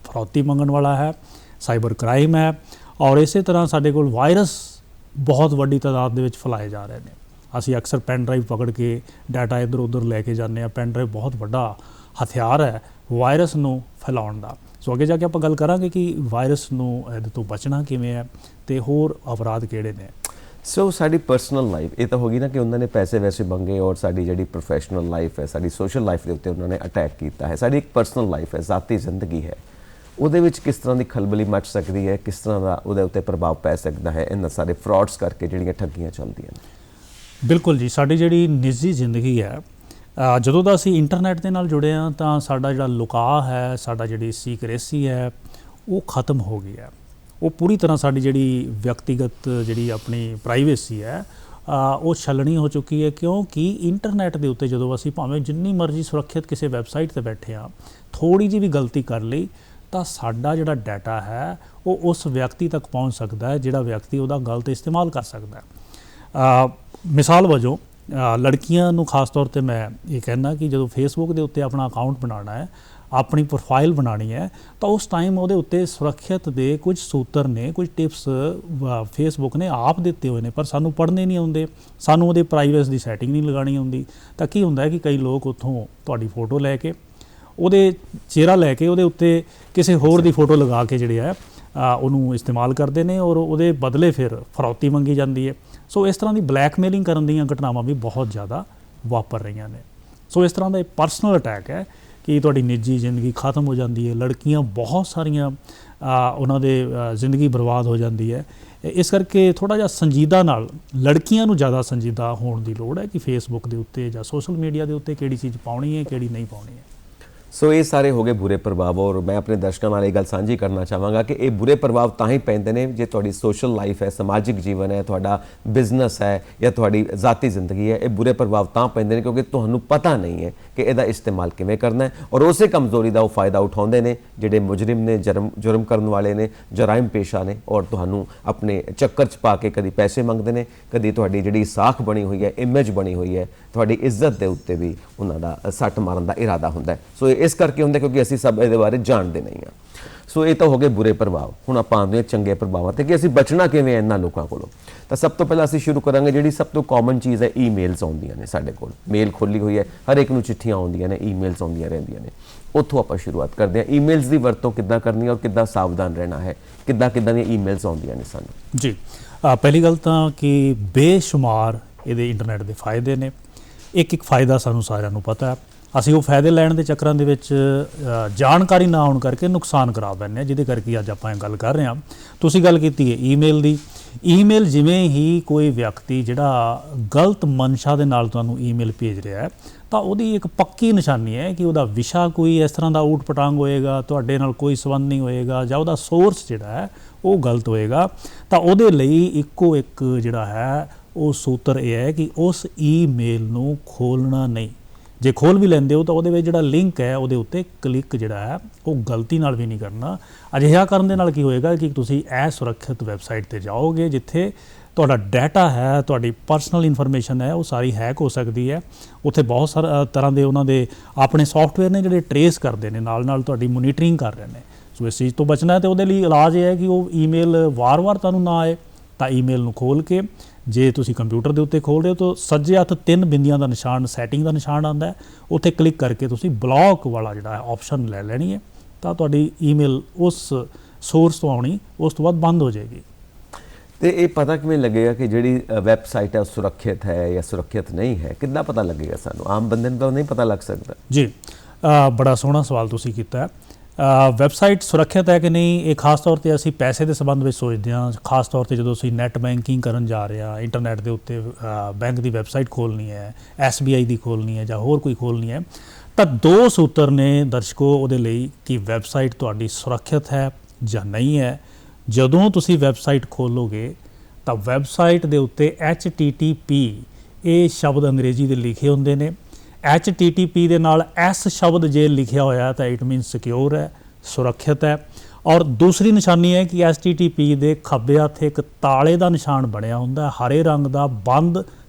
ਫਰੌਤੀ ਮੰਗਣ ਵਾਲਾ ਹੈ, ਸਾਈਬਰ ਕ੍ਰਾਈਮ ਹੈ, ਔਰ ਇਸੇ ਤਰ੍ਹਾਂ ਸਾਡੇ ਕੋਲ ਵਾਇਰਸ ਬਹੁਤ ਵੱਡੀ ਤਾਦਾਦ ਦੇ ਵਿੱਚ ਫੈਲਾਏ ਜਾ ਰਹੇ ਨੇ। ਅਸੀਂ ਅਕਸਰ ਪੈਨ ਡਰਾਈਵ ਪਕੜ ਕੇ ਡਾਟਾ ਇੱਧਰ ਉੱਧਰ ਲੈ ਕੇ ਜਾਂਦੇ ਹਾਂ। ਪੈਨ ਡਰਾਈਵ ਬਹੁਤ ਵੱਡਾ ਹਥਿਆਰ ਹੈ ਵਾਇਰਸ ਨੂੰ ਫੈਲਾਉਣ ਦਾ। ਸੋ ਅੱਗੇ ਜਾ ਕੇ ਆਪਾਂ ਗੱਲ ਕਰਾਂਗੇ ਕਿ ਵਾਇਰਸ ਨੂੰ ਇਹਦੇ ਤੋਂ ਬਚਣਾ ਕਿਵੇਂ ਹੈ ਅਤੇ ਹੋਰ ਅਪਰਾਧ ਕਿਹੜੇ ਨੇ। ਸੋ ਸਾਡੀ ਪਰਸਨਲ ਲਾਈਫ ਇਹ ਤਾਂ ਹੋ ਗਈ ਨਾ ਕਿ ਉਹਨਾਂ ਨੇ ਪੈਸੇ ਵੈਸੇ ਮੰਗੇ, ਔਰ ਸਾਡੀ ਜਿਹੜੀ ਪ੍ਰੋਫੈਸ਼ਨਲ ਲਾਈਫ ਹੈ, ਸਾਡੀ ਸੋਸ਼ਲ ਲਾਈਫ ਦੇ ਉੱਤੇ ਉਹਨਾਂ ਨੇ ਅਟੈਕ ਕੀਤਾ ਹੈ। ਸਾਡੀ ਇੱਕ ਪਰਸਨਲ ਲਾਈਫ ਹੈ, ਜ਼ਾਤੀ ਜ਼ਿੰਦਗੀ ਹੈ, ਉਹਦੇ ਵਿੱਚ ਕਿਸ ਤਰ੍ਹਾਂ ਦੀ ਖਲਬਲੀ ਮਚ ਸਕਦੀ ਹੈ, ਕਿਸ ਤਰ੍ਹਾਂ ਦਾ ਉਹਦੇ ਉੱਤੇ ਪ੍ਰਭਾਵ ਪੈ ਸਕਦਾ ਹੈ ਇਹਨਾਂ ਸਾਰੇ ਫਰਾਡਸ ਕਰਕੇ ਜਿਹੜੀਆਂ ਠੱਗੀਆਂ ਚੱਲਦੀਆਂ ਨੇ? ਬਿਲਕੁਲ ਜੀ, ਸਾਡੀ ਜਿਹੜੀ ਨਿੱਜੀ ਜ਼ਿੰਦਗੀ ਹੈ, ਜਦੋਂ ਦਾ ਅਸੀਂ ਇੰਟਰਨੈਟ ਦੇ ਨਾਲ ਜੁੜੇ ਹਾਂ ਤਾਂ ਸਾਡਾ ਜਿਹੜਾ ਲੁਕਾਅ ਹੈ, ਸਾਡਾ ਜਿਹੜੀ ਸੀਕਰੇਸੀ ਹੈ ਉਹ ਖਤਮ ਹੋ ਗਈ ਹੈ। ਉਹ ਪੂਰੀ ਤਰ੍ਹਾਂ ਸਾਡੀ ਜਿਹੜੀ ਵਿਅਕਤੀਗਤ ਜਿਹੜੀ ਆਪਣੀ ਪ੍ਰਾਈਵੇਸੀ ਹੈ ਉਹ ਛਲਣੀ ਹੋ ਚੁੱਕੀ ਹੈ, ਕਿਉਂਕਿ ਇੰਟਰਨੈਟ ਦੇ ਉੱਤੇ ਜਦੋਂ ਅਸੀਂ ਭਾਵੇਂ ਜਿੰਨੀ ਮਰਜ਼ੀ ਸੁਰੱਖਿਅਤ ਕਿਸੇ ਵੈਬਸਾਈਟ 'ਤੇ ਬੈਠੇ ਹਾਂ, ਥੋੜ੍ਹੀ ਜਿਹੀ ਵੀ ਗਲਤੀ ਕਰ ਲਈ ਤਾਂ ਸਾਡਾ ਜਿਹੜਾ ਡਾਟਾ ਹੈ ਉਹ ਉਸ ਵਿਅਕਤੀ ਤੱਕ ਪਹੁੰਚ ਸਕਦਾ ਹੈ ਜਿਹੜਾ ਵਿਅਕਤੀ ਉਹਦਾ ਗਲਤ ਇਸਤੇਮਾਲ ਕਰ ਸਕਦਾ ਹੈ। ਮਿਸਾਲ ਵਜੋਂ ਲੜਕੀਆਂ ਨੂੰ ਖਾਸ ਤੌਰ 'ਤੇ ਮੈਂ ਇਹ ਕਹਿੰਦਾ ਕਿ ਜਦੋਂ ਫੇਸਬੁੱਕ ਦੇ ਉੱਤੇ ਆਪਣਾ ਅਕਾਊਂਟ ਬਣਾਉਣਾ ਹੈ, ਆਪਣੀ ਪ੍ਰੋਫਾਈਲ ਬਣਾਉਣੀ ਹੈ, ਤਾਂ ਉਸ ਟਾਈਮ ਉਹਦੇ ਉੱਤੇ ਸੁਰੱਖਿਅਤ ਦੇ ਕੁਝ ਸੂਤਰ ਨੇ, ਕੁਝ ਟਿਪਸ ਫੇਸਬੁੱਕ ਨੇ ਆਪ ਦਿੱਤੇ ਹੋਏ ਨੇ, ਪਰ ਸਾਨੂੰ ਪੜ੍ਹਨੇ ਨਹੀਂ ਆਉਂਦੇ, ਸਾਨੂੰ ਉਹਦੇ ਪ੍ਰਾਈਵੇਸੀ ਦੀ ਸੈਟਿੰਗ ਨਹੀਂ ਲਗਾਉਣੀ ਆਉਂਦੀ। ਤਾਂ ਕੀ ਹੁੰਦਾ ਹੈ ਕਿ ਕਈ ਲੋਕ ਉੱਥੋਂ ਤੁਹਾਡੀ ਫੋਟੋ ਲੈ ਕੇ, ਉਹਦੇ ਚਿਹਰਾ ਲੈ ਕੇ ਉਹਦੇ ਉੱਤੇ ਕਿਸੇ ਹੋਰ ਦੀ ਫੋਟੋ ਲਗਾ ਕੇ ਜਿਹੜੇ ਹੈ ਉਹਨੂੰ ਇਸਤੇਮਾਲ ਕਰਦੇ ਨੇ, ਔਰ ਉਹਦੇ ਬਦਲੇ ਫਿਰ ਫਰੌਤੀ ਮੰਗੀ ਜਾਂਦੀ ਹੈ। ਸੋ ਇਸ ਤਰ੍ਹਾਂ ਦੀ ਬਲੈਕਮੇਲਿੰਗ ਕਰਨ ਦੀਆਂ ਘਟਨਾਵਾਂ ਵੀ ਬਹੁਤ ਜ਼ਿਆਦਾ ਵਾਪਰ ਰਹੀਆਂ ਨੇ। ਸੋ ਇਸ ਤਰ੍ਹਾਂ ਦਾ ਇੱਕ ਪਰਸਨਲ ਅਟੈਕ ਹੈ ਕਿ ਤੁਹਾਡੀ ਨਿੱਜੀ ਜ਼ਿੰਦਗੀ ਖਤਮ ਹੋ ਜਾਂਦੀ ਹੈ। ਲੜਕੀਆਂ ਬਹੁਤ ਸਾਰੀਆਂ ਉਹਨਾਂ ਦੇ ਜ਼ਿੰਦਗੀ ਬਰਬਾਦ ਹੋ ਜਾਂਦੀ ਹੈ। ਇਸ ਕਰਕੇ ਥੋੜ੍ਹਾ ਜਿਹਾ ਸੰਜੀਦਾ ਨਾਲ, ਲੜਕੀਆਂ ਨੂੰ ਜ਼ਿਆਦਾ ਸੰਜੀਦਾ ਹੋਣ ਦੀ ਲੋੜ ਹੈ ਕਿ ਫੇਸਬੁੱਕ ਦੇ ਉੱਤੇ ਜਾਂ ਸੋਸ਼ਲ ਮੀਡੀਆ ਦੇ ਉੱਤੇ ਕਿਹੜੀ ਚੀਜ਼ ਪਾਉਣੀ ਹੈ, ਕਿਹੜੀ ਨਹੀਂ ਪਾਉਣੀ ਹੈ। ਸੋ ਇਹ ਸਾਰੇ ਹੋ ਗਏ ਬੁਰੇ ਪ੍ਰਭਾਵ, ਔਰ ਮੈਂ ਆਪਣੇ ਦਰਸ਼ਕਾਂ ਨਾਲ ਇਹ ਗੱਲ ਸਾਂਝੀ ਕਰਨਾ ਚਾਹਾਂਗਾ ਕਿ ਇਹ ਬੁਰੇ ਪ੍ਰਭਾਵ ਤਾਂ ਹੀ ਪੈਂਦੇ ਨੇ ਜੇ ਤੁਹਾਡੀ ਸੋਸ਼ਲ ਲਾਈਫ ਹੈ, ਸਮਾਜਿਕ ਜੀਵਨ ਹੈ, ਤੁਹਾਡਾ ਬਿਜ਼ਨਸ ਹੈ ਜਾਂ ਤੁਹਾਡੀ ਜ਼ਾਤੀ ਜ਼ਿੰਦਗੀ ਹੈ, ਇਹ ਬੁਰੇ ਪ੍ਰਭਾਵ ਤਾਂ ਪੈਂਦੇ ਨੇ ਕਿਉਂਕਿ ਤੁਹਾਨੂੰ ਪਤਾ ਨਹੀਂ ਹੈ ਕਿ ਇਹਦਾ ਇਸਤੇਮਾਲ ਕਿਵੇਂ ਕਰਨਾ ਹੈ, ਔਰ ਉਸੇ ਕਮਜ਼ੋਰੀ ਦਾ ਉਹ ਫਾਇਦਾ ਉਠਾਉਂਦੇ ਨੇ ਜਿਹੜੇ ਮੁਜਰਿਮ ਨੇ, ਜੁਰਮ ਕਰਨ ਵਾਲੇ ਨੇ, ਜਰਾਇਮ ਪੇਸ਼ਾ ਨੇ, ਔਰ ਤੁਹਾਨੂੰ ਆਪਣੇ ਚੱਕਰ 'ਚ ਪਾ ਕੇ ਕਦੀ ਪੈਸੇ ਮੰਗਦੇ ਨੇ, ਕਦੀ ਤੁਹਾਡੀ ਜਿਹੜੀ ਸਾਖ ਬਣੀ ਹੋਈ ਹੈ, ਇਮੇਜ ਬਣੀ ਹੋਈ ਹੈ, ਤੁਹਾਡੀ ਇੱਜ਼ਤ ਦੇ ਉੱਤੇ ਵੀ ਉਹਨਾਂ ਦਾ ਸੱਟ ਮਾਰਨ ਦਾ ਇਰਾਦਾ ਹੁੰਦਾ ਹੈ। ਸੋ ਇਸ ਕਰਕੇ ਹੁੰਦਾ ਕਿਉਂਕਿ ਅਸੀਂ ਸਭ ਇਹਦੇ ਬਾਰੇ ਜਾਣਦੇ ਨਹੀਂ ਹਾਂ। ਸੋ ਇਹ ਤਾਂ ਹੋ ਗਏ ਬੁਰੇ ਪ੍ਰਭਾਵ। ਹੁਣ ਆਪਾਂ ਆਉਂਦੇ ਹਾਂ ਚੰਗੇ ਪ੍ਰਭਾਵਾਂ ਤੇ ਕਿ ਅਸੀਂ ਬਚਣਾ ਕਿਵੇਂ ਹੈ ਇਹਨਾਂ ਲੋਕਾਂ ਕੋਲੋਂ। ਤਾਂ ਸਭ ਤੋਂ ਪਹਿਲਾਂ ਅਸੀਂ ਸ਼ੁਰੂ ਕਰਾਂਗੇ ਜਿਹੜੀ ਸਭ ਤੋਂ ਕਾਮਨ ਚੀਜ਼ ਹੈ, ਈਮੇਲਸ ਆਉਂਦੀਆਂ ਨੇ ਸਾਡੇ ਕੋਲ। ਮੇਲ ਖੋਲੀ ਹੋਈ ਹੈ, ਹਰ ਇੱਕ ਨੂੰ ਚਿੱਠੀਆਂ ਆਉਂਦੀਆਂ ਨੇ, ਈਮੇਲਸ ਆਉਂਦੀਆਂ ਰਹਿੰਦੀਆਂ ਨੇ। ਉੱਥੋਂ ਆਪਾਂ ਸ਼ੁਰੂਆਤ ਕਰਦੇ ਹਾਂ। ਈਮੇਲਸ ਦੀ ਵਰਤੋਂ ਕਿੱਦਾਂ ਕਰਨੀ ਹੈ ਔਰ ਕਿੱਦਾਂ ਸਾਵਧਾਨ ਰਹਿਣਾ ਹੈ, ਕਿੱਦਾਂ ਦੀਆਂ ਈਮੇਲਸ ਆਉਂਦੀਆਂ ਨੇ ਸਾਨੂੰ। ਜੀ, ਪਹਿਲੀ ਗੱਲ ਤਾਂ ਕਿ ਬੇਸ਼ੁਮਾਰ ਇਹਦੇ ਇੰਟਰਨੈਟ ਦੇ ਫਾਇਦੇ ਨੇ। ਇੱਕ ਫਾਇਦਾ ਸਾਨੂੰ ਸਾਰਿਆਂ ਨੂੰ ਪਤਾ ਹੈ, ਅਸੀਂ ਉਹ ਫਾਇਦੇ ਲੈਣ ਦੇ ਚੱਕਰਾਂ ਦੇ ਵਿੱਚ ਜਾਣਕਾਰੀ ਨਾ ਹੋਣ ਕਰਕੇ ਨੁਕਸਾਨ ਕਰਾ ਬੈਠਦੇ ਹਾਂ, ਜਿਹਦੇ ਕਰਕੇ ਅੱਜ ਆਪਾਂ ਇਹ ਗੱਲ ਕਰ ਰਹੇ ਹਾਂ। ਤੁਸੀਂ ਗੱਲ ਕੀਤੀ ਹੈ ਈਮੇਲ ਦੀ। ਈਮੇਲ ਜਿਵੇਂ ਹੀ ਕੋਈ ਵਿਅਕਤੀ ਜਿਹੜਾ ਗਲਤ ਮਨਸ਼ਾ ਦੇ ਨਾਲ ਤੁਹਾਨੂੰ ਈਮੇਲ ਭੇਜ ਰਿਹਾ ਹੈ ਤਾਂ ਉਹਦੀ ਇੱਕ ਪੱਕੀ ਨਿਸ਼ਾਨੀ ਹੈ ਕਿ ਉਹਦਾ ਵਿਸ਼ਾ ਕੋਈ ਇਸ ਤਰ੍ਹਾਂ ਦਾ ਊਟ ਪਟਾਂਗ ਹੋਏਗਾ, ਤੁਹਾਡੇ ਨਾਲ ਕੋਈ ਸੰਬੰਧ ਨਹੀਂ ਹੋਏਗਾ, ਜਾਂ ਉਹਦਾ ਸੋਰਸ ਜਿਹੜਾ ਹੈ ਉਹ ਗਲਤ ਹੋਏਗਾ। ਤਾਂ ਉਹਦੇ ਲਈ ਇੱਕੋ ਇੱਕ ਜਿਹੜਾ ਹੈ ਉਹ ਸੂਤਰ ਇਹ ਹੈ ਕਿ ਉਸ ਈਮੇਲ ਨੂੰ ਖੋਲ੍ਹਣਾ ਨਹੀਂ। ਜੇ ਖੋਲ੍ਹ ਵੀ ਲੈਂਦੇ ਹੋ ਤਾਂ ਉਹਦੇ ਵਿੱਚ ਜਿਹੜਾ ਲਿੰਕ ਹੈ ਉਹਦੇ ਉੱਤੇ ਕਲਿੱਕ ਜਿਹੜਾ ਹੈ ਉਹ ਗਲਤੀ ਨਾਲ ਵੀ ਨਹੀਂ ਕਰਨਾ। ਅਜਿਹਾ ਕਰਨ ਦੇ ਨਾਲ ਕੀ ਹੋਏਗਾ ਕਿ ਤੁਸੀਂ ਅਸੁਰੱਖਿਅਤ ਵੈਬਸਾਈਟ 'ਤੇ ਜਾਓਗੇ ਜਿੱਥੇ ਤੁਹਾਡਾ ਡਾਟਾ ਹੈ, ਤੁਹਾਡੀ ਪਰਸਨਲ ਇਨਫੋਰਮੇਸ਼ਨ ਹੈ, ਉਹ ਸਾਰੀ ਹੈਕ ਹੋ ਸਕਦੀ ਹੈ। ਉੱਥੇ ਬਹੁਤ ਸਾਰੇ ਤਰ੍ਹਾਂ ਦੇ ਉਹਨਾਂ ਦੇ ਆਪਣੇ ਸੌਫਟਵੇਅਰ ਨੇ ਜਿਹੜੇ ਟਰੇਸ ਕਰਦੇ ਨੇ, ਨਾਲ ਤੁਹਾਡੀ ਮੋਨੀਟਰਿੰਗ ਕਰ ਰਹੇ ਨੇ। ਸੋ ਇਸ ਚੀਜ਼ ਤੋਂ ਬਚਣਾ ਹੈ ਤੇ ਉਹਦੇ ਲਈ ਇਲਾਜ ਇਹ ਹੈ ਕਿ ਉਹ ਈਮੇਲ ਵਾਰ-ਵਾਰ ਤੁਹਾਨੂੰ ਨਾ ਆਏ ਤਾਂ ਈਮੇਲ ਨੂੰ ਖੋਲ੍ਹ ਕੇ, ਜੇ ਤੁਸੀਂ ਕੰਪਿਊਟਰ ਦੇ ਉੱਤੇ ਖੋਲ੍ਹ ਰਹੇ ਹੋ ਤਾਂ ਸੱਜੇ ਹੱਥ 3 ਬਿੰਦੀਆਂ ਦਾ ਨਿਸ਼ਾਨ, ਸੈਟਿੰਗ ਦਾ ਨਿਸ਼ਾਨ ਆਉਂਦਾ ਹੈ, ਉੱਥੇ ਕਲਿੱਕ ਕਰਕੇ ਤੁਸੀਂ ਬਲੌਕ ਵਾਲਾ ਜਿਹੜਾ ਹੈ ਆਪਸ਼ਨ ਲੈ ਲੈਣੀ ਹੈ ਤਾਂ ਤੁਹਾਡੀ ਈਮੇਲ ਉਸ ਸੋਰਸ ਤੋਂ ਆਉਣੀ ਉਸ ਤੋਂ ਬਾਅਦ ਬੰਦ ਹੋ ਜਾਏਗੀ। ਤੇ ਇਹ ਪਤਾ ਕਿਵੇਂ ਲੱਗੇਗਾ ਕਿ ਜਿਹੜੀ ਵੈਬਸਾਈਟ ਹੈ ਉਹ ਸੁਰੱਖਿਅਤ ਹੈ ਜਾਂ ਸੁਰੱਖਿਅਤ ਨਹੀਂ ਹੈ? ਕਿੱਦਾਂ ਪਤਾ ਲੱਗੇਗਾ ਸਾਨੂੰ? ਆਮ ਬੰਦੇ ਨੂੰ ਤਾਂ ਨਹੀਂ ਪਤਾ ਲੱਗ ਸਕਦਾ। ਜੀ, ਬੜਾ ਸੋਹਣਾ ਸਵਾਲ ਤੁਸੀਂ ਕੀਤਾ ਹੈ। ਵੈਬਸਾਈਟ ਸੁਰੱਖਿਅਤ ਹੈ ਕਿ ਨਹੀਂ, ਇਹ ਖਾਸ ਤੌਰ 'ਤੇ ਅਸੀਂ ਪੈਸੇ ਦੇ ਸੰਬੰਧ ਵਿੱਚ ਸੋਚਦੇ ਹਾਂ। ਖਾਸ ਤੌਰ 'ਤੇ ਜਦੋਂ ਅਸੀਂ ਨੈੱਟ ਬੈਂਕਿੰਗ ਕਰਨ ਜਾ ਰਹੇ ਹਾਂ, ਇੰਟਰਨੈਟ ਦੇ ਉੱਤੇ ਬੈਂਕ ਦੀ ਵੈਬਸਾਈਟ ਖੋਲ੍ਹਣੀ ਹੈ, SBI ਦੀ ਖੋਲ੍ਹਣੀ ਹੈ ਜਾਂ ਹੋਰ ਕੋਈ ਖੋਲ੍ਹਣੀ ਹੈ, ਤਾਂ 2 ਸੂਤਰ ਨੇ ਦਰਸ਼ਕੋ ਉਹਦੇ ਲਈ ਕਿ ਵੈਬਸਾਈਟ ਤੁਹਾਡੀ ਸੁਰੱਖਿਅਤ ਹੈ ਜਾਂ ਨਹੀਂ ਹੈ। ਜਦੋਂ ਤੁਸੀਂ ਵੈਬਸਾਈਟ ਖੋਲੋਗੇ ਤਾਂ ਵੈਬਸਾਈਟ ਦੇ ਉੱਤੇ HTTP ਇਹ ਸ਼ਬਦ ਅੰਗਰੇਜ਼ੀ ਦੇ ਲਿਖੇ ਹੁੰਦੇ ਨੇ। HTTP ਦੇ ਨਾਲ S ਸ਼ਬਦ ਜੇ ਲਿਖਿਆ ਹੋਇਆ ਤਾਂ ਇਟ ਮੀਨਸ ਸਿਕਿਉਰ ਹੈ, ਸੁਰੱਖਿਅਤ ਹੈ। ਔਰ ਦੂਸਰੀ ਨਿਸ਼ਾਨੀ ਹੈ ਕਿ HTTP ਦੇ ਖੱਬੇ ਹੱਥ ਇੱਕ ਤਾਲੇ ਦਾ ਨਿਸ਼ਾਨ ਬਣਿਆ ਹੁੰਦਾ, ਹਰੇ ਰੰਗ ਦਾ ਬੰਦ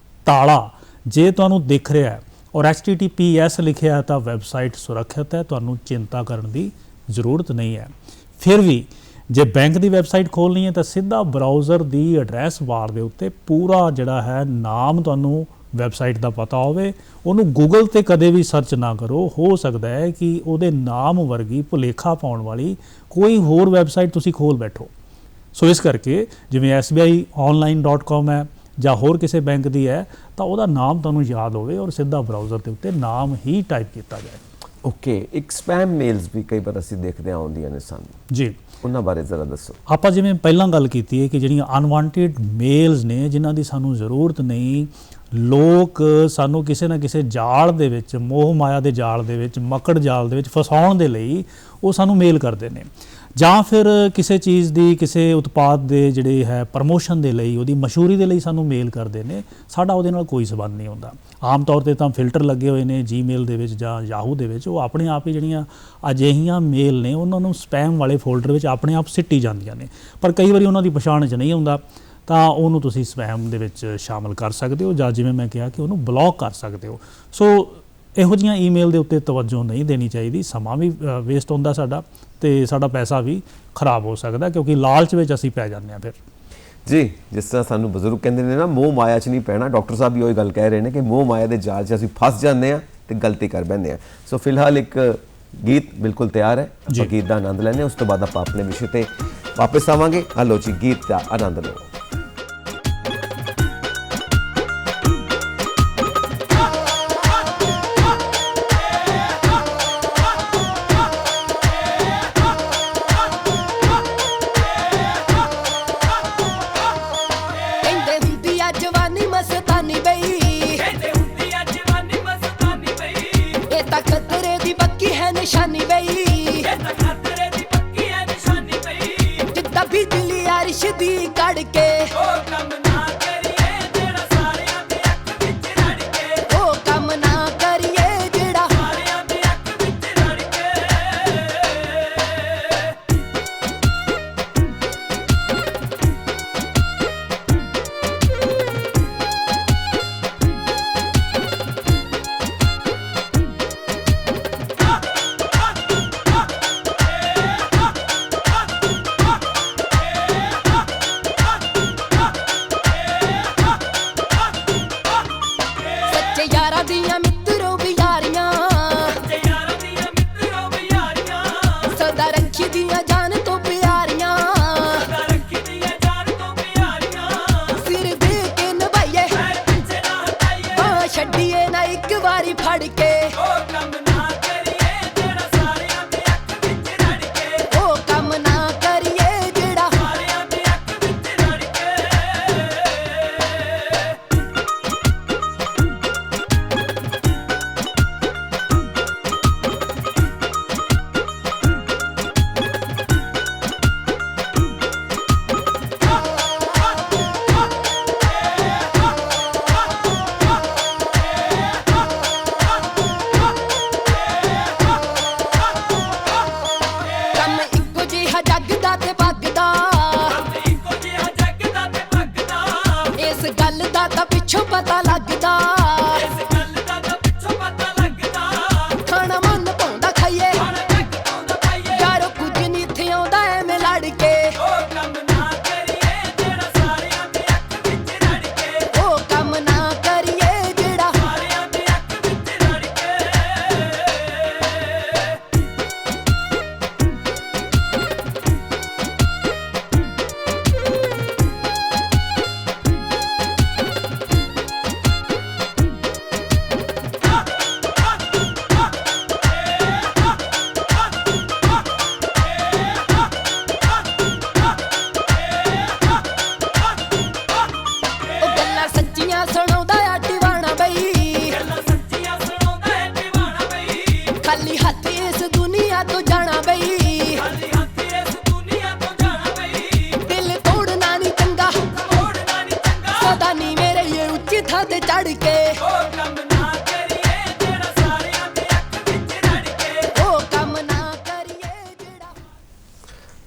ਤਾਲਾ ਜੇ ਤੁਹਾਨੂੰ ਦਿਖ ਰਿਹਾ ਹੈ ਔਰ HTTPS ਲਿਖਿਆ ਹੈ ਤਾਂ ਵੈਬਸਾਈਟ ਸੁਰੱਖਿਅਤ ਹੈ, ਤੁਹਾਨੂੰ ਚਿੰਤਾ ਕਰਨ ਦੀ ਜ਼ਰੂਰਤ ਨਹੀਂ ਹੈ। ਫਿਰ ਵੀ ਜੇ ਬੈਂਕ ਦੀ ਵੈਬਸਾਈਟ ਖੋਲ੍ਹਣੀ ਹੈ ਤਾਂ ਸਿੱਧਾ ਬਰਾਊਜ਼ਰ ਦੀ ਐਡਰੈਸ ਬਾਰ ਦੇ ਉੱਤੇ ਪੂਰਾ ਜਿਹੜਾ ਹੈ ਨਾਮ ਤੁਹਾਨੂੰ ਵੈਬਸਾਈਟ ਦਾ ਪਤਾ ਹੋਵੇ। ਉਹਨੂੰ ਗੂਗਲ 'ਤੇ ਕਦੇ ਵੀ ਸਰਚ ਨਾ ਕਰੋ। ਹੋ ਸਕਦਾ ਹੈ ਕਿ ਉਹਦੇ ਨਾਮ ਵਰਗੀ ਭੁਲੇਖਾ ਪਾਉਣ ਵਾਲੀ ਕੋਈ ਹੋਰ ਵੈਬਸਾਈਟ ਤੁਸੀਂ ਖੋਲ੍ਹ ਬੈਠੋ। ਸੋ ਇਸ ਕਰਕੇ ਜਿਵੇਂ SBI online.com ਹੈ ਜਾਂ ਹੋਰ ਕਿਸੇ ਬੈਂਕ ਦੀ ਹੈ ਤਾਂ ਉਹਦਾ ਨਾਮ ਤੁਹਾਨੂੰ ਯਾਦ ਹੋਵੇ ਔਰ ਸਿੱਧਾ ਬਰਾਊਜ਼ਰ ਦੇ ਉੱਤੇ ਨਾਮ ਹੀ ਟਾਈਪ ਕੀਤਾ ਜਾਏ। ਓਕੇ, ਇੱਕ ਸਪੈਮ ਮੇਲਸ ਵੀ ਕਈ ਵਾਰ ਅਸੀਂ ਦੇਖਦੇ ਆਉਂਦੀਆਂ ਨੇ ਸਾਨੂੰ। ਜੀ, ਉਹਨਾਂ ਬਾਰੇ ਜ਼ਰਾ ਦੱਸੋ। ਆਪਾਂ ਜਿਵੇਂ ਪਹਿਲਾਂ ਗੱਲ ਕੀਤੀ ਹੈ ਕਿ ਜਿਹੜੀਆਂ ਅਨਵਾਂਟਿਡ ਮੇਲਸ ਨੇ ਜਿਨ੍ਹਾਂ ਦੀ ਸਾਨੂੰ ਜ਼ਰੂਰਤ ਨਹੀਂ, ਲੋਕ ਸਾਨੂੰ ਕਿਸੇ ਨਾ ਕਿਸੇ ਜਾਲ ਦੇ ਵਿੱਚ, ਮੋਹ ਮਾਇਆ ਦੇ ਜਾਲ ਦੇ ਵਿੱਚ, ਮਕੜ ਜਾਲ ਦੇ ਵਿੱਚ ਫਸਾਉਣ ਦੇ ਲਈ ਉਹ ਸਾਨੂੰ ਮੇਲ ਕਰਦੇ ਨੇ, ਜਾਂ ਫਿਰ ਕਿਸੇ ਚੀਜ਼ ਦੀ, ਕਿਸੇ ਉਤਪਾਦ ਦੇ ਜਿਹੜੇ ਹੈ ਪ੍ਰਮੋਸ਼ਨ ਦੇ ਲਈ, ਉਹਦੀ ਮਸ਼ਹੂਰੀ ਦੇ ਲਈ ਸਾਨੂੰ ਮੇਲ ਕਰਦੇ ਨੇ। ਸਾਡਾ ਉਹਦੇ ਨਾਲ ਕੋਈ ਸੰਬੰਧ ਨਹੀਂ ਹੁੰਦਾ। ਆਮ ਤੌਰ 'ਤੇ ਤਾਂ ਫਿਲਟਰ ਲੱਗੇ ਹੋਏ ਨੇ ਜੀਮੇਲ ਦੇ ਵਿੱਚ ਜਾਂ ਯਾਹੂ ਦੇ ਵਿੱਚ, ਉਹ ਆਪਣੇ ਆਪ ਹੀ ਜਿਹੜੀਆਂ ਅਜਿਹੀਆਂ ਮੇਲ ਨੇ ਉਹਨਾਂ ਨੂੰ ਸਪੈਮ ਵਾਲੇ ਫੋਲਡਰ ਵਿੱਚ ਆਪਣੇ ਆਪ ਸਿੱਟੀ ਜਾਂਦੀਆਂ ਨੇ। ਪਰ ਕਈ ਵਾਰੀ ਉਹਨਾਂ ਦੀ ਪਛਾਣ 'ਚ ਨਹੀਂ ਆਉਂਦਾ ਤਾਂ ਉਹਨੂੰ ਤੁਸੀਂ ਸਪੈਮ ਦੇ ਵਿੱਚ ਸ਼ਾਮਲ ਕਰ ਸਕਦੇ ਹੋ ਜਾਂ ਜਿਵੇਂ ਮੈਂ ਕਿਹਾ ਕਿ ਉਹਨੂੰ ਬਲੌਕ ਕਰ ਸਕਦੇ ਹੋ। ਸੋ ਇਹੋ ਜਿਹੀਆਂ ਈਮੇਲ ਦੇ ਉੱਤੇ ਤਵੱਜੋ ਨਹੀਂ ਦੇਣੀ ਚਾਹੀਦੀ। ਸਮਾਂ ਵੀ ਵੇਸਟ ਹੁੰਦਾ ਸਾਡਾ ਤੇ ਸਾਡਾ ਪੈਸਾ ਵੀ ਖਰਾਬ ਹੋ ਸਕਦਾ ਕਿਉਂਕਿ ਲਾਲਚ ਵਿੱਚ ਅਸੀਂ ਪੈ ਜਾਂਦੇ ਹਾਂ। ਫਿਰ ਜੀ, ਜਿਸ ਤਰ੍ਹਾਂ ਸਾਨੂੰ ਬਜ਼ੁਰਗ ਕਹਿੰਦੇ ਨੇ ਨਾ, ਮੋਹ ਮਾਇਆ 'ਚ ਨਹੀਂ ਪੈਣਾ। ਡਾਕਟਰ ਸਾਹਿਬ ਵੀ ਉਹੀ ਗੱਲ ਕਹਿ ਰਹੇ ਨੇ ਕਿ ਮੋਹ ਮਾਇਆ ਦੇ ਜਾਲ 'ਚ ਅਸੀਂ ਫਸ ਜਾਂਦੇ ਹਾਂ ਤੇ ਗਲਤੀ ਕਰ ਬੈਠਦੇ ਹਾਂ। ਸੋ ਫਿਲਹਾਲ ਇੱਕ ਗੀਤ ਬਿਲਕੁਲ ਤਿਆਰ ਹੈ, ਆਪਾਂ ਗੀਤ ਦਾ ਆਨੰਦ ਲੈਂਦੇ ਹਾਂ। ਉਸ ਤੋਂ ਬਾਅਦ ਆਪਾਂ ਆਪਣੇ ਵਿਸ਼ੇ ਤੇ ਵਾਪਸ ਆਵਾਂਗੇ। ਹਲੋ ਜੀ, ਗੀਤ ਦਾ ਆਨੰਦ ਲਓ। ਨਿਸ਼ਾਨੀ यारा दियां मित्रों बियारियां सदा रखी दियां जान तो प्यारियां सिर दे के नभाइए बां छड्डिए ना एक बारी फड़ के ओ काम ना करिए जेड़ा सारियां दे अख विच रड़ के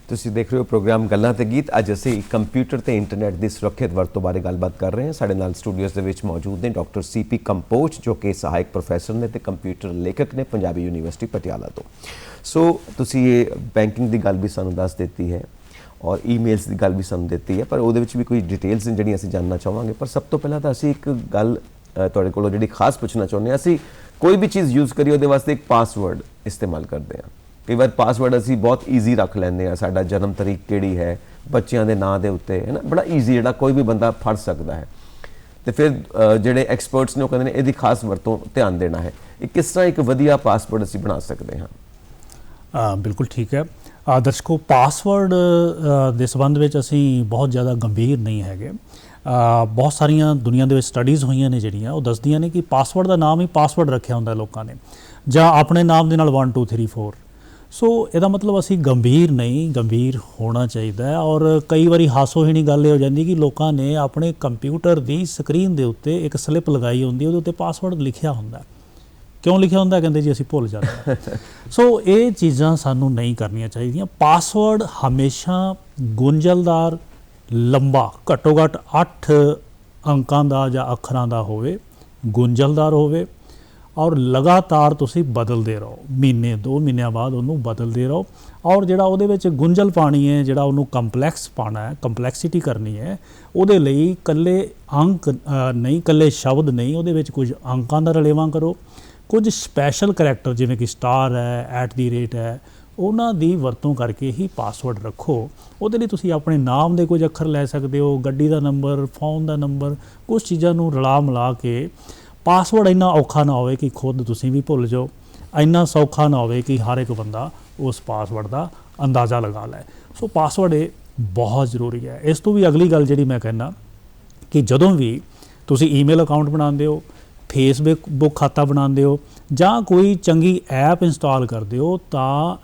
ਤੁਸੀਂ ਦੇਖ ਰਹੇ ਹੋ ਪ੍ਰੋਗਰਾਮ ਗੱਲਾਂ ਤੇ ਗੀਤ। ਅੱਜ ਅਸੀਂ ਕੰਪਿਊਟਰ ਤੇ ਇੰਟਰਨੈਟ ਦੀ ਸੁਰੱਖਿਅਤ ਵਰਤੋਂ ਬਾਰੇ ਗੱਲਬਾਤ ਕਰ ਰਹੇ ਹਾਂ। ਸਾਡੇ ਨਾਲ ਸਟੂਡੀਓਜ਼ ਦੇ ਵਿੱਚ ਮੌਜੂਦ ਨੇ ਡਾਕਟਰ ਸੀਪੀ ਕੰਪੋਚ ਜੋ ਕਿ ਸਹਾਇਕ ਪ੍ਰੋਫੈਸਰ ਨੇ ਤੇ ਕੰਪਿਊਟਰ ਲੇਖਕ ਨੇ ਪੰਜਾਬੀ ਯੂਨੀਵਰਸਿਟੀ ਪਟਿਆਲਾ ਤੋਂ। ਸੋ ਤੁਸੀਂ ਇਹ ਬੈਂਕਿੰਗ ਦੀ ਗੱਲ ਵੀ ਸਾਨੂੰ ਦੱਸ ਦਿੱਤੀ ਹੈ ਔਰ ਈਮੇਲਸ ਦੀ ਗੱਲ ਵੀ ਸਾਨੂੰ ਦਿੱਤੀ ਹੈ, ਪਰ ਉਹਦੇ ਵਿੱਚ ਵੀ ਕੋਈ ਡਿਟੇਲਸ ਨੇ ਜਿਹੜੀਆਂ ਅਸੀਂ ਜਾਣਨਾ ਚਾਹਾਂਗੇ। ਪਰ ਸਭ ਤੋਂ ਪਹਿਲਾਂ ਤਾਂ ਅਸੀਂ ਇੱਕ ਗੱਲ ਤੁਹਾਡੇ ਕੋਲੋਂ ਜਿਹੜੀ ਖਾਸ ਪੁੱਛਣਾ ਚਾਹੁੰਦੇ ਹਾਂ। ਅਸੀਂ ਕੋਈ ਵੀ ਚੀਜ਼ ਯੂਜ਼ ਕਰੀਏ ਉਹਦੇ ਵਾਸਤੇ ਇੱਕ ਪਾਸਵਰਡ ਇਸਤੇਮਾਲ ਕਰਦੇ ਹਾਂ। ਕਈ ਵਾਰ ਪਾਸਵਰਡ ਅਸੀਂ ਬਹੁਤ ਈਜ਼ੀ ਰੱਖ ਲੈਂਦੇ ਹਾਂ, ਸਾਡਾ ਜਨਮ ਤਰੀਕ ਕਿਹੜੀ ਹੈ, ਬੱਚਿਆਂ ਦੇ ਨਾਂ ਦੇ ਉੱਤੇ, ਹੈ ਨਾ, ਬੜਾ ਈਜ਼ੀ, ਜਿਹੜਾ ਕੋਈ ਵੀ ਬੰਦਾ ਫੜ ਸਕਦਾ ਹੈ। ਤੇ ਫਿਰ ਜਿਹੜੇ ਐਕਸਪਰਟਸ ਨੇ ਉਹ ਕਹਿੰਦੇ ਨੇ ਇਹਦੀ ਖਾਸ ਵਰਤੋਂ ਧਿਆਨ ਦੇਣਾ ਹੈ। ਇਹ ਕਿਸ ਤਰ੍ਹਾਂ ਇੱਕ ਵਧੀਆ ਪਾਸਵਰਡ ਅਸੀਂ ਬਣਾ ਸਕਦੇ ਹਾਂ? ਬਿਲਕੁਲ ਠੀਕ ਹੈ ਦਰਸ਼ਕੋ, ਪਾਸਵਰਡ ਦੇ ਸੰਬੰਧ ਵਿੱਚ ਅਸੀਂ ਬਹੁਤ ਜ਼ਿਆਦਾ ਗੰਭੀਰ ਨਹੀਂ ਹੈਗੇ। ਬਹੁਤ ਸਾਰੀਆਂ ਦੁਨੀਆ ਦੇ ਵਿੱਚ ਸਟੱਡੀਜ਼ ਹੋਈਆਂ ਨੇ ਜਿਹੜੀਆਂ ਉਹ ਦੱਸਦੀਆਂ ਨੇ ਕਿ ਪਾਸਵਰਡ ਦਾ ਨਾਮ ਹੀ ਪਾਸਵਰਡ ਰੱਖਿਆ ਹੁੰਦਾ ਲੋਕਾਂ ਨੇ, ਜਾਂ ਆਪਣੇ ਨਾਮ ਦੇ ਨਾਲ 1 2 3 4। ਸੋ ਇਹਦਾ ਮਤਲਬ ਅਸੀਂ ਗੰਭੀਰ ਨਹੀਂ, ਗੰਭੀਰ ਹੋਣਾ ਚਾਹੀਦਾ ਹੈ। ਔਰ ਕਈ ਵਾਰੀ ਹਾਸੋਹੀਣੀ ਗੱਲ ਇਹ ਹੋ ਜਾਂਦੀ ਕਿ ਲੋਕਾਂ ਨੇ ਆਪਣੇ ਕੰਪਿਊਟਰ ਦੀ ਸਕਰੀਨ ਦੇ ਉੱਤੇ ਇੱਕ ਸਲਿੱਪ ਲਗਾਈ ਹੁੰਦੀ, ਉਹਦੇ ਉੱਤੇ ਪਾਸਵਰਡ ਲਿਖਿਆ ਹੁੰਦਾ। ਕਿਉਂ ਲਿਖਿਆ ਹੁੰਦਾ? ਕਹਿੰਦੇ ਜੀ ਅਸੀਂ ਭੁੱਲ ਜਾਂਦੇ ਹਾਂ। ਸੋ ਇਹ ਚੀਜ਼ਾਂ ਸਾਨੂੰ ਨਹੀਂ ਕਰਨੀਆਂ ਚਾਹੀਦੀਆਂ। ਪਾਸਵਰਡ ਹਮੇਸ਼ਾ ਗੁੰਝਲਦਾਰ, ਲੰਬਾ, ਘੱਟੋ ਘੱਟ 8 ਅੰਕਾਂ ਦਾ ਜਾਂ ਅੱਖਰਾਂ ਦਾ ਹੋਵੇ, ਗੁੰਝਲਦਾਰ ਹੋਵੇ ਔਰ ਲਗਾਤਾਰ ਤੁਸੀਂ ਬਦਲਦੇ ਰਹੋ। ਮਹੀਨੇ 2 ਮਹੀਨਿਆਂ ਬਾਅਦ ਉਹਨੂੰ ਬਦਲਦੇ ਰਹੋ। ਔਰ ਜਿਹੜਾ ਉਹਦੇ ਵਿੱਚ ਗੁੰਝਲ ਪਾਣੀ ਹੈ, ਜਿਹੜਾ ਉਹਨੂੰ ਕੰਪਲੈਕਸ ਪਾਉਣਾ ਹੈ, ਕੰਪਲੈਕਸਿਟੀ ਕਰਨੀ ਹੈ, ਉਹਦੇ ਲਈ ਇਕੱਲੇ ਅੰਕ ਨਹੀਂ, ਇਕੱਲੇ ਸ਼ਬਦ ਨਹੀਂ, ਉਹਦੇ ਵਿੱਚ ਕੁਝ ਅੰਕਾਂ ਦਾ ਰਲੇਵਾਂ ਕਰੋ। ਕੁਝ ਸਪੈਸ਼ਲ ਕਰੈਕਟਰ ਜਿਵੇਂ ਕਿ ਸਟਾਰ ਹੈ, @ ਹੈ, ਉਹਨਾਂ ਦੀ ਵਰਤੋਂ ਕਰਕੇ ਹੀ ਪਾਸਵਰਡ ਰੱਖੋ। ਉਹਦੇ ਲਈ ਤੁਸੀਂ ਆਪਣੇ ਨਾਮ ਦੇ ਕੁਝ ਅੱਖਰ ਲੈ ਸਕਦੇ ਹੋ, ਗੱਡੀ ਦਾ ਨੰਬਰ, ਫੋਨ ਦਾ ਨੰਬਰ, ਕੁਝ ਚੀਜ਼ਾਂ ਨੂੰ ਰਲਾ ਮਿਲਾ ਕੇ। ਪਾਸਵਰਡ ਇੰਨਾ ਔਖਾ ਨਾ ਹੋਵੇ ਕਿ ਖੁਦ ਤੁਸੀਂ ਵੀ ਭੁੱਲ ਜਾਓ, ਇੰਨਾ ਸੌਖਾ ਨਾ ਹੋਵੇ ਕਿ ਹਰ ਇੱਕ ਬੰਦਾ ਉਸ ਪਾਸਵਰਡ ਦਾ ਅੰਦਾਜ਼ਾ ਲਗਾ ਲੈ। ਸੋ ਪਾਸਵਰਡ ਇਹ ਬਹੁਤ ਜ਼ਰੂਰੀ ਹੈ। ਇਸ ਤੋਂ ਵੀ ਅਗਲੀ ਗੱਲ ਜਿਹੜੀ ਮੈਂ ਕਹਿੰਦਾ ਕਿ ਜਦੋਂ ਵੀ ਤੁਸੀਂ ਈਮੇਲ ਅਕਾਊਂਟ ਬਣਾਉਂਦੇ ਹੋ, ਫੇਸਬੁੱਕ ਖਾਤਾ ਬਣਾਉਂਦੇ ਹੋ ਜਾਂ ਕੋਈ ਚੰਗੀ ਐਪ ਇੰਸਟਾਲ ਕਰਦੇ ਹੋ, ਤਾਂ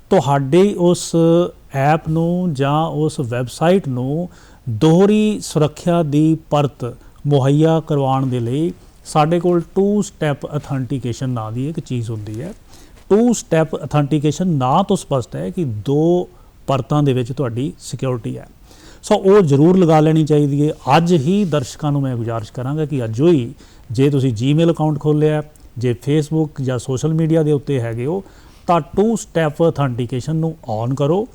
ਤੁਹਾਡੇ ਉਸ ਐਪ ਨੂੰ ਜਾਂ ਉਸ ਵੈਬਸਾਈਟ ਨੂੰ ਦੋਹਰੀ ਸੁਰੱਖਿਆ ਦੀ ਪਰਤ ਮੁਹੱਈਆ ਕਰਵਾਉਣ ਦੇ ਲਈ ਸਾਡੇ ਕੋਲ 2 ਸਟੈਪ ਅਥੈਂਟੀਕੇਸ਼ਨ ਨਾਂ ਦੀ ਇੱਕ ਚੀਜ਼ ਹੁੰਦੀ ਹੈ। 2 ਸਟੈਪ ਅਥੈਂਟੀਕੇਸ਼ਨ ਨਾਂ ਤੋਂ ਸਪਸ਼ਟ ਹੈ ਕਿ 2 ਪਰਤਾਂ ਦੇ ਵਿੱਚ ਤੁਹਾਡੀ ਸਿਕਿਉਰਿਟੀ ਹੈ। ਸੋ ਉਹ ਜ਼ਰੂਰ ਲਗਾ ਲੈਣੀ ਚਾਹੀਦੀ ਹੈ। ਅੱਜ ਹੀ ਦਰਸ਼ਕਾਂ ਨੂੰ ਮੈਂ ਗੁਜ਼ਾਰਿਸ਼ ਕਰਾਂਗਾ ਕਿ ਅੱਜ ਹੀ ਜੇ ਤੁਸੀਂ ਜੀਮੇਲ ਅਕਾਊਂਟ ਖੋਲ੍ਹਿਆ, ਜੇ ਫੇਸਬੁੱਕ ਜਾਂ ਸੋਸ਼ਲ ਮੀਡੀਆ ਦੇ ਉੱਤੇ ਹੈਗੇ ਹੋ, ਤਾਂ 2 ਸਟੈਪ ਅਥੈਂਟੀਕੇਸ਼ਨ ਨੂੰ ਔਨ ਕਰੋ।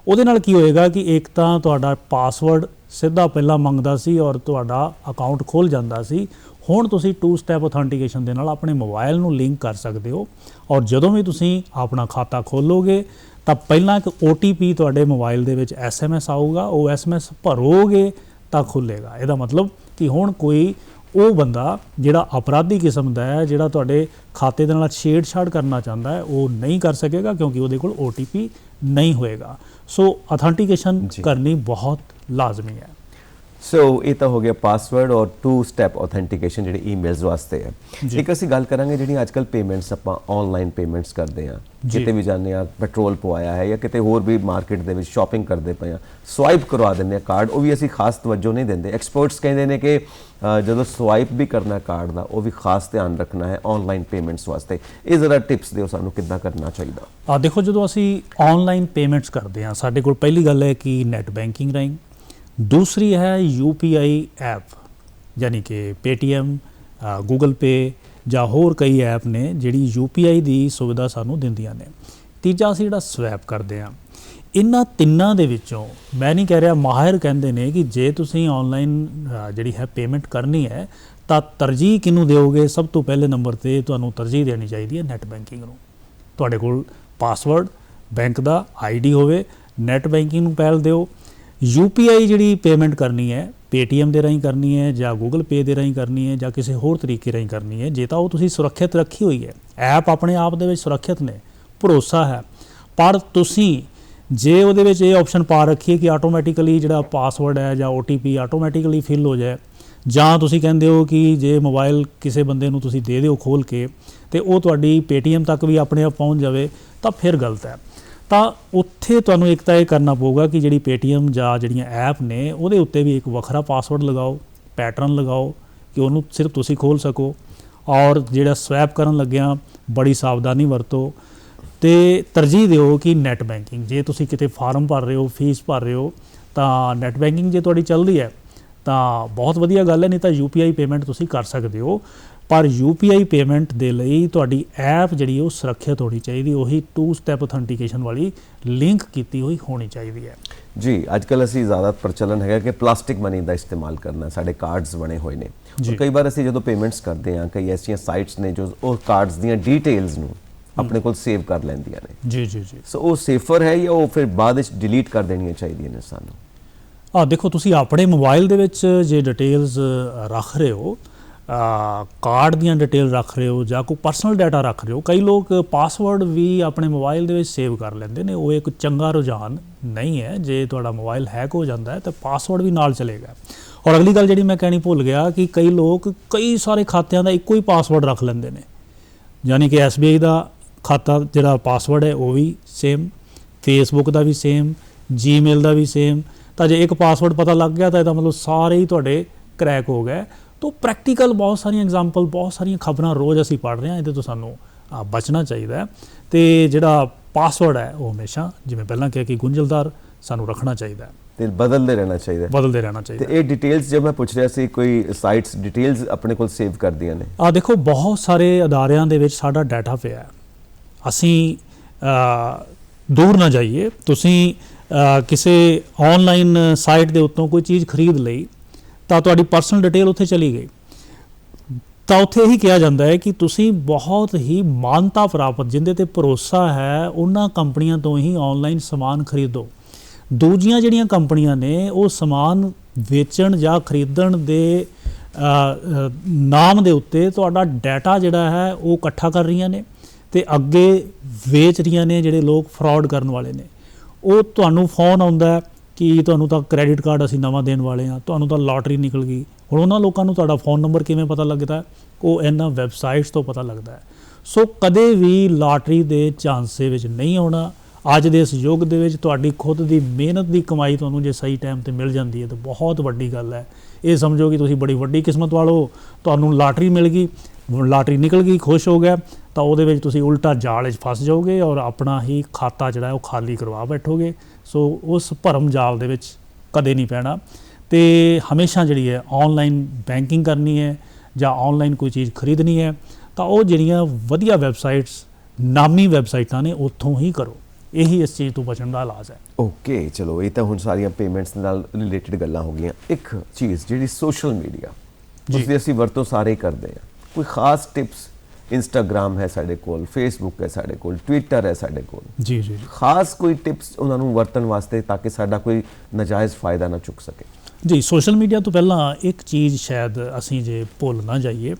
ਉਹਦੇ ਨਾਲ ਕੀ ਹੋਏਗਾ ਕਿ ਇੱਕ ਤਾਂ ਤੁਹਾਡਾ ਪਾਸਵਰਡ ਸਿੱਧਾ ਪਹਿਲਾਂ ਮੰਗਦਾ ਸੀ ਔਰ ਤੁਹਾਡਾ ਅਕਾਊਂਟ ਖੁੱਲ੍ਹ ਜਾਂਦਾ ਸੀ। ਹੁਣ ਤੁਸੀਂ 2 ਸਟੈਪ ਅਥੈਂਟੀਕੇਸ਼ਨ ਦੇ ਨਾਲ ਆਪਣੇ ਮੋਬਾਈਲ ਨੂੰ ਲਿੰਕ ਕਰ ਸਕਦੇ ਹੋ ਔਰ ਜਦੋਂ ਵੀ ਤੁਸੀਂ ਆਪਣਾ ਖਾਤਾ ਖੋਲੋਗੇ ਤਾਂ ਪਹਿਲਾਂ ਇੱਕ OTP ਤੁਹਾਡੇ ਮੋਬਾਈਲ ਦੇ ਵਿੱਚ SMS ਆਊਗਾ, ਉਹ SMS ਭਰੋਗੇ ਤਾਂ ਖੁੱਲ੍ਹੇਗਾ। ਇਹਦਾ ਮਤਲਬ ਕਿ ਹੁਣ ਕੋਈ ਉਹ ਬੰਦਾ ਜਿਹੜਾ ਅਪਰਾਧੀ ਕਿਸਮ ਦਾ ਹੈ, ਜਿਹੜਾ ਤੁਹਾਡੇ ਖਾਤੇ ਦੇ ਨਾਲ ਛੇੜਛਾੜ ਕਰਨਾ ਚਾਹੁੰਦਾ ਹੈ, ਉਹ ਨਹੀਂ ਕਰ ਸਕੇਗਾ ਕਿਉਂਕਿ ਉਹਦੇ ਕੋਲ OTP ਨਹੀਂ ਹੋਏਗਾ। ਸੋ ਅਥੈਂਟੀਕੇਸ਼ਨ ਕਰਨੀ ਬਹੁਤ ਲਾਜ਼ਮੀ ਹੈ। ਸੋ ਇਹ ਤਾਂ ਹੋ ਗਿਆ ਪਾਸਵਰਡ ਔਰ 2 ਸਟੈਪ ਆਥੈਂਟੀਕੇਸ਼ਨ ਜਿਹੜੇ ਈਮੇਲਸ ਵਾਸਤੇ ਹੈ। ਇੱਕ ਅਸੀਂ ਗੱਲ ਕਰਾਂਗੇ ਜਿਹੜੀਆਂ ਅੱਜ ਕੱਲ੍ਹ ਪੇਮੈਂਟਸ ਆਪਾਂ ਆਨਲਾਈਨ ਪੇਮੈਂਟਸ ਕਰਦੇ ਹਾਂ, ਕਿਤੇ ਵੀ ਜਾਂਦੇ ਹਾਂ, ਪੈਟਰੋਲ ਪਵਾਇਆ ਹੈ ਜਾਂ ਕਿਤੇ ਹੋਰ ਵੀ ਮਾਰਕੀਟ ਦੇ ਵਿੱਚ ਸ਼ਾਪਿੰਗ ਕਰਦੇ ਪਏ ਹਾਂ, ਸਵਾਈਪ ਕਰਵਾ ਦਿੰਦੇ ਹਾਂ ਕਾਰਡ, ਉਹ ਵੀ ਅਸੀਂ ਖਾਸ ਤਵੱਜੋ ਨਹੀਂ ਦਿੰਦੇ। ਐਕਸਪਰਟਸ ਕਹਿੰਦੇ ਨੇ ਕਿ ਜਦੋਂ ਸਵਾਈਪ ਵੀ ਕਰਨਾ ਕਾਰਡ ਦਾ, ਉਹ ਵੀ ਖਾਸ ਧਿਆਨ ਰੱਖਣਾ ਹੈ ਆਨਲਾਈਨ ਪੇਮੈਂਟਸ ਵਾਸਤੇ। ਇਹ ਜ਼ਰਾ ਟਿਪਸ ਦਿਓ ਸਾਨੂੰ ਕਿੱਦਾਂ ਕਰਨਾ ਚਾਹੀਦਾ। ਦੇਖੋ, ਜਦੋਂ ਅਸੀਂ ਆਨਲਾਈਨ ਪੇਮੈਂਟਸ ਕਰਦੇ ਹਾਂ, ਸਾਡੇ ਕੋਲ ਪਹਿਲੀ ਗੱਲ ਹੈ ਕਿ ਨੈਟ ਬੈਂਕਿੰਗ ਰਾਹੀਂ, दूसरी है UPI ऐप यानी कि पेटीएम, गूगल पे ਜਾਂ ਹੋਰ ਕਈ ਐਪ ਨੇ ਜਿਹੜੀ UPI ਦੀ ਸੁਵਿਧਾ ਸਾਨੂੰ ਦਿੰਦੀਆਂ ਨੇ। ਤੀਜਾ ਅਸੀਂ ਜਿਹੜਾ ਸਵੈਪ ਕਰਦੇ ਹਾਂ। ਇਹਨਾਂ ਤਿੰਨਾਂ ਦੇ ਵਿੱਚੋਂ ਮੈਂ ਨਹੀਂ ਕਹਿ ਰਿਹਾ, ਮਾਹਿਰ ਕਹਿੰਦੇ ਨੇ ਕਿ ਜੇ ਤੁਸੀਂ ਆਨਲਾਈਨ ਜਿਹੜੀ ਹੈ ਪੇਮੈਂਟ ਕਰਨੀ ਹੈ ਤਾਂ ਤਰਜੀਹ ਕਿਹਨੂੰ ਦਿਓਗੇ? ਸਭ ਤੋਂ ਪਹਿਲੇ ਨੰਬਰ 'ਤੇ ਤੁਹਾਨੂੰ ਤਰਜੀਹ ਦੇਣੀ ਚਾਹੀਦੀ ਹੈ ਨੈਟ ਬੈਂਕਿੰਗ ਨੂੰ। ਤੁਹਾਡੇ ਕੋਲ ਪਾਸਵਰਡ, ਬੈਂਕ ਦਾ ID ਹੋਵੇ, ਨੈਟ ਬੈਂਕਿੰਗ ਨੂੰ ਪਹਿਲ ਦਿਓ। UPI ਜਿਹੜੀ ਪੇਮੈਂਟ ਕਰਨੀ ਹੈ, ਪੇਟੀਐਮ ਦੇ ਰਾਹੀਂ ਕਰਨੀ ਹੈ ਜਾਂ ਗੂਗਲ ਪੇ ਦੇ ਰਾਹੀਂ ਕਰਨੀ ਹੈ ਜਾਂ ਕਿਸੇ ਹੋਰ ਤਰੀਕੇ ਰਾਹੀਂ ਕਰਨੀ ਹੈ, ਜੇ ਤਾਂ ਉਹ ਤੁਸੀਂ ਸੁਰੱਖਿਅਤ ਰੱਖੀ ਹੋਈ ਹੈ, ਐਪ ਆਪਣੇ ਆਪ ਦੇ ਵਿੱਚ ਸੁਰੱਖਿਅਤ ਨੇ, ਭਰੋਸਾ ਹੈ, ਪਰ ਤੁਸੀਂ ਜੇ ਉਹਦੇ ਵਿੱਚ ਇਹ ਆਪਸ਼ਨ ਪਾ ਰੱਖੀਏ ਕਿ ਆਟੋਮੈਟਿਕਲੀ ਜਿਹੜਾ ਪਾਸਵਰਡ ਹੈ ਜਾਂ OTP ਆਟੋਮੈਟਿਕਲੀ ਫਿਲ ਹੋ ਜਾਏ, ਜਾਂ ਤੁਸੀਂ ਕਹਿੰਦੇ ਹੋ ਕਿ ਜੇ ਮੋਬਾਈਲ ਕਿਸੇ ਬੰਦੇ ਨੂੰ ਤੁਸੀਂ ਦੇ ਦਿਓ ਖੋਲ੍ਹ ਕੇ ਅਤੇ ਉਹ ਤੁਹਾਡੀ ਪੇਟੀਐਮ ਤੱਕ ਵੀ ਆਪਣੇ ਆਪ ਪਹੁੰਚ ਜਾਵੇ, ਤਾਂ ਫਿਰ ਗਲਤ ਹੈ। ਤਾਂ ਉੱਥੇ ਤੁਹਾਨੂੰ ਇੱਕ ਤਾਂ ਇਹ ਕਰਨਾ ਪਊਗਾ ਕਿ ਜਿਹੜੀ ਪੇਟੀਐਮ ਜਾਂ ਜਿਹੜੀਆਂ ਐਪ ਨੇ ਉਹਦੇ ਉੱਤੇ ਵੀ ਇੱਕ ਵੱਖਰਾ ਪਾਸਵਰਡ ਲਗਾਓ, ਪੈਟਰਨ ਲਗਾਓ ਕਿ ਉਹਨੂੰ ਸਿਰਫ ਤੁਸੀਂ ਖੋਲ੍ਹ ਸਕੋ। ਔਰ ਜਿਹੜਾ ਸਵੈਪ ਕਰਨ ਲੱਗਿਆ ਬੜੀ ਸਾਵਧਾਨੀ ਵਰਤੋ ਅਤੇ ਤਰਜੀਹ ਦਿਓ ਕਿ ਨੈਟ ਬੈਂਕਿੰਗ, ਜੇ ਤੁਸੀਂ ਕਿਤੇ ਫਾਰਮ ਭਰ ਰਹੇ ਹੋ, ਫੀਸ ਭਰ ਰਹੇ ਹੋ, ਤਾਂ ਨੈਟ ਬੈਂਕਿੰਗ ਜੇ ਤੁਹਾਡੀ ਚੱਲਦੀ ਹੈ ਤਾਂ ਬਹੁਤ ਵਧੀਆ ਗੱਲ ਹੈ, ਨਹੀਂ ਤਾਂ UPI ਪੇਮੈਂਟ ਤੁਸੀਂ ਕਰ ਸਕਦੇ ਹੋ। ਪਰ UPI ਪੇਮੈਂਟ ਦੇ ਲਈ ਤੁਹਾਡੀ ਐਪ ਜਿਹੜੀ ਉਹ ਸੁਰੱਖਿਅਤ ਹੋਣੀ ਚਾਹੀਦੀ, ਉਹੀ 2 ਸਟੈਪ ਅਥੈਂਟੀਕੇਸ਼ਨ ਵਾਲੀ ਲਿੰਕ ਕੀਤੀ ਹੋਈ ਹੋਣੀ ਚਾਹੀਦੀ ਹੈ। ਜੀ, ਅੱਜ ਕੱਲ੍ਹ ਅਸੀਂ ਜ਼ਿਆਦਾ ਪ੍ਰਚਲਨ ਹੈਗਾ ਕਿ ਪਲਾਸਟਿਕ ਮਨੀ ਦਾ ਇਸਤੇਮਾਲ ਕਰਨਾ। ਸਾਡੇ ਕਾਰਡਸ ਬਣੇ ਹੋਏ ਨੇ, ਕਈ ਵਾਰ ਅਸੀਂ ਜਦੋਂ ਪੇਮੈਂਟਸ ਕਰਦੇ ਹਾਂ, ਕਈ ਐਸੀਆਂ ਸਾਈਟਸ ਨੇ ਜੋ ਉਹ ਕਾਰਡਸ ਦੀਆਂ ਡੀਟੇਲਸ ਨੂੰ ਆਪਣੇ ਕੋਲ ਸੇਵ ਕਰ ਲੈਂਦੀਆਂ ਨੇ। ਜੀ। ਸੋ ਉਹ ਸੇਫਰ ਹੈ ਜਾਂ ਉਹ ਫਿਰ ਬਾਅਦ ਵਿੱਚ ਡਿਲੀਟ ਕਰ ਦੇਣੀਆਂ ਚਾਹੀਦੀਆਂ ਨੇ ਸਾਨੂੰ? ਦੇਖੋ, ਤੁਸੀਂ ਆਪਣੇ ਮੋਬਾਈਲ ਦੇ ਵਿੱਚ ਜੇ ਡਿਟੇਲਸ ਰੱਖ ਰਹੇ ਹੋ, ਕਾਰਡ ਦੀਆਂ ਡਿਟੇਲ ਰੱਖ ਰਹੇ ਹੋ ਜਾਂ ਕੋਈ ਪਰਸਨਲ ਡਾਟਾ ਰੱਖ ਰਹੇ ਹੋ, ਕਈ ਲੋਕ ਪਾਸਵਰਡ ਵੀ ਆਪਣੇ ਮੋਬਾਈਲ ਦੇ ਵਿੱਚ ਸੇਵ ਕਰ ਲੈਂਦੇ ਨੇ। ਉਹ ਇੱਕ ਚੰਗਾ ਰੁਝਾਨ ਨਹੀਂ ਹੈ। ਜੇ ਤੁਹਾਡਾ ਮੋਬਾਈਲ ਹੈਕ ਹੋ ਜਾਂਦਾ ਹੈ ਤਾਂ ਪਾਸਵਰਡ ਵੀ ਨਾਲ ਚਲੇਗਾ। ਔਰ ਅਗਲੀ ਗੱਲ ਜਿਹੜੀ ਮੈਂ ਕਹਿਣੀ ਭੁੱਲ ਗਿਆ ਕਿ ਕਈ ਲੋਕ ਕਈ ਸਾਰੇ ਖਾਤਿਆਂ ਦਾ ਇੱਕੋ ਹੀ ਪਾਸਵਰਡ ਰੱਖ ਲੈਂਦੇ ਨੇ, ਯਾਨੀ ਕਿ SBI ਦਾ ਖਾਤਾ ਜਿਹੜਾ ਪਾਸਵਰਡ ਹੈ ਉਹ ਵੀ ਸੇਮ, ਫੇਸਬੁੱਕ ਦਾ ਵੀ ਸੇਮ, Gmail ਦਾ ਵੀ ਸੇਮ। ਤਾਂ ਜੇ ਇੱਕ ਪਾਸਵਰਡ ਪਤਾ ਲੱਗ ਗਿਆ ਤਾਂ ਇਹਦਾ ਮਤਲਬ ਸਾਰੇ ਹੀ ਤੁਹਾਡੇ ਕਰੈਕ ਹੋ ਗਏ। ਤਾਂ ਪ੍ਰੈਕਟੀਕਲ ਬਹੁਤ ਸਾਰੀਆਂ ਐਗਜ਼ਾਮਪਲ, ਬਹੁਤ ਸਾਰੀਆਂ ਖਬਰਾਂ ਰੋਜ਼ ਅਸੀਂ ਪੜ੍ਹ ਰਹੇ ਹਾਂ, ਇਹਦੇ ਤੋਂ ਸਾਨੂੰ ਬਚਣਾ ਚਾਹੀਦਾ ਹੈ। ਅਤੇ ਜਿਹੜਾ ਪਾਸਵਰਡ ਹੈ ਉਹ ਹਮੇਸ਼ਾ, ਜਿਵੇਂ ਪਹਿਲਾਂ ਕਿਹਾ ਕਿ ਗੁੰਝਲਦਾਰ ਸਾਨੂੰ ਰੱਖਣਾ ਚਾਹੀਦਾ ਹੈ ਤੇ ਬਦਲਦੇ ਰਹਿਣਾ ਚਾਹੀਦਾ। ਤੇ ਇਹ ਡਿਟੇਲਸ ਜੋ ਮੈਂ ਪੁੱਛ ਰਿਹਾ ਸੀ, ਕੋਈ ਸਾਈਟਸ ਡਿਟੇਲਸ ਆਪਣੇ ਕੋਲ ਸੇਵ ਕਰਦੀਆਂ ਨੇ? ਦੇਖੋ, ਬਹੁਤ ਸਾਰੇ ਅਦਾਰਿਆਂ ਦੇ ਵਿੱਚ ਸਾਡਾ ਡਾਟਾ ਪਿਆ ਹੈ। ਅਸੀਂ ਦੂਰ ਨਾ ਜਾਈਏ। ਤੁਸੀਂ ਕਿਸੇ ਆਨਲਾਈਨ ਸਾਈਟ ਦੇ ਉੱਤੋਂ ਕੋਈ ਚੀਜ਼ ਖਰੀਦ ਲਈ ਤਾਂ ਤੁਹਾਡੀ ਪਰਸਨਲ ਡਿਟੇਲ ਉੱਥੇ ਚਲੀ ਗਈ, ਤਾਂ ਉੱਥੇ ਇਹੀ ਕਿਹਾ ਜਾਂਦਾ ਹੈ ਕਿ ਤੁਸੀਂ ਬਹੁਤ ਹੀ ਮਾਨਤਾ ਪ੍ਰਾਪਤ, ਜਿਹਦੇ 'ਤੇ ਭਰੋਸਾ ਹੈ, ਉਹਨਾਂ ਕੰਪਨੀਆਂ ਤੋਂ ਹੀ ਆਨਲਾਈਨ ਸਮਾਨ ਖਰੀਦੋ। ਦੂਜੀਆਂ ਜਿਹੜੀਆਂ ਕੰਪਨੀਆਂ ਨੇ ਉਹ ਸਮਾਨ ਵੇਚਣ ਜਾਂ ਖਰੀਦਣ ਦੇ ਨਾਮ ਦੇ ਉੱਤੇ ਤੁਹਾਡਾ ਡਾਟਾ ਜਿਹੜਾ ਹੈ ਉਹ ਇਕੱਠਾ ਕਰ ਰਹੀਆਂ ਨੇ ਅਤੇ ਅੱਗੇ ਵੇਚ ਰਹੀਆਂ ਨੇ। ਜਿਹੜੇ ਲੋਕ ਫਰਾਡ ਕਰਨ ਵਾਲੇ ਨੇ, ਉਹ ਤੁਹਾਨੂੰ ਫੋਨ ਆਉਂਦਾ ਕਿ ਤੁਹਾਨੂੰ ਤਾਂ ਕ੍ਰੈਡਿਟ ਕਾਰਡ ਅਸੀਂ ਨਵਾਂ ਦੇਣ ਵਾਲੇ ਹਾਂ, ਤੁਹਾਨੂੰ ਤਾਂ ਲਾਟਰੀ ਨਿਕਲ ਗਈ। ਹੁਣ ਉਹਨਾਂ ਲੋਕਾਂ ਨੂੰ ਤੁਹਾਡਾ ਫ਼ੋਨ ਨੰਬਰ ਕਿਵੇਂ ਪਤਾ ਲੱਗਦਾ? ਉਹ ਇਹਨਾਂ ਵੈਬਸਾਈਟਸ ਤੋਂ ਪਤਾ ਲੱਗਦਾ ਹੈ। ਸੋ ਕਦੇ ਵੀ ਲਾਟਰੀ ਦੇ ਚਾਂਸ ਦੇ ਵਿੱਚ ਨਹੀਂ ਆਉਣਾ। ਅੱਜ ਦੇ ਇਸ ਯੁੱਗ ਦੇ ਵਿੱਚ ਤੁਹਾਡੀ ਖੁਦ ਦੀ ਮਿਹਨਤ ਦੀ ਕਮਾਈ ਤੁਹਾਨੂੰ ਜੇ ਸਹੀ ਟਾਈਮ 'ਤੇ ਮਿਲ ਜਾਂਦੀ ਹੈ ਤਾਂ ਬਹੁਤ ਵੱਡੀ ਗੱਲ ਹੈ। ਇਹ ਸਮਝੋ ਕਿ ਤੁਸੀਂ ਬੜੀ ਵੱਡੀ ਕਿਸਮਤ ਵਾਲੋ, ਤੁਹਾਨੂੰ ਲਾਟਰੀ ਮਿਲ ਗਈ, ਲਾਟਰੀ ਨਿਕਲ ਗਈ, ਖੁਸ਼ ਹੋ ਗਿਆ, ਤਾਂ ਉਹਦੇ ਵਿੱਚ ਤੁਸੀਂ ਉਲਟਾ ਜਾਲ 'ਚ ਫਸ ਜਾਓਗੇ ਔਰ ਆਪਣਾ ਹੀ ਖਾਤਾ ਜਿਹੜਾ ਉਹ ਖਾਲੀ ਕਰਵਾ ਬੈਠੋਗੇ। ਸੋ ਉਸ ਭਰਮ ਜਾਲ ਦੇ ਵਿੱਚ ਕਦੇ ਨਹੀਂ ਪੈਣਾ। ਅਤੇ ਹਮੇਸ਼ਾ ਜਿਹੜੀ ਹੈ ਆਨਲਾਈਨ ਬੈਂਕਿੰਗ ਕਰਨੀ ਹੈ ਜਾਂ ਆਨਲਾਈਨ ਕੋਈ ਚੀਜ਼ ਖਰੀਦਣੀ ਹੈ ਤਾਂ ਉਹ ਜਿਹੜੀਆਂ ਵਧੀਆ ਵੈਬਸਾਈਟਸ, ਨਾਮੀ ਵੈਬਸਾਈਟਾਂ ਨੇ, ਉੱਥੋਂ ਹੀ ਕਰੋ। ਇਹੀ ਇਸ ਚੀਜ਼ ਤੋਂ ਬਚਣ ਦਾ ਇਲਾਜ ਹੈ। ਓਕੇ, ਚਲੋ ਇਹ ਤਾਂ ਹੁਣ ਸਾਰੀਆਂ ਪੇਮੈਂਟਸ ਨਾਲ ਰਿਲੇਟਡ ਗੱਲਾਂ ਹੋ ਗਈਆਂ। ਇੱਕ ਚੀਜ਼ ਜਿਹੜੀ ਸੋਸ਼ਲ ਮੀਡੀਆ, ਉਸਦੀ ਅਸੀਂ ਵਰਤੋਂ ਸਾਰੇ ਕਰਦੇ ਹਾਂ, ਕੋਈ ਖਾਸ ਟਿਪਸ? ਇੰਸਟਾਗ੍ਰਾਮ ਹੈ ਸਾਡੇ ਕੋਲ, ਫੇਸਬੁੱਕ ਹੈ ਸਾਡੇ ਕੋਲ, ਟਵਿੱਟਰ ਹੈ ਸਾਡੇ ਕੋਲ, ਜੀ ਜੀ ਜੀ ਖਾਸ ਕੋਈ ਟਿਪਸ ਉਹਨਾਂ ਨੂੰ ਵਰਤਣ ਵਾਸਤੇ ਤਾਂ ਕਿ ਸਾਡਾ ਕੋਈ ਨਾਜਾਇਜ਼ ਫਾਇਦਾ ਨਾ ਚੁੱਕ ਸਕੇ? ਜੀ, ਸੋਸ਼ਲ ਮੀਡੀਆ ਤੋਂ ਪਹਿਲਾਂ ਇੱਕ ਚੀਜ਼ ਸ਼ਾਇਦ ਅਸੀਂ ਜੇ ਭੁੱਲ ਨਾ ਜਾਈਏ,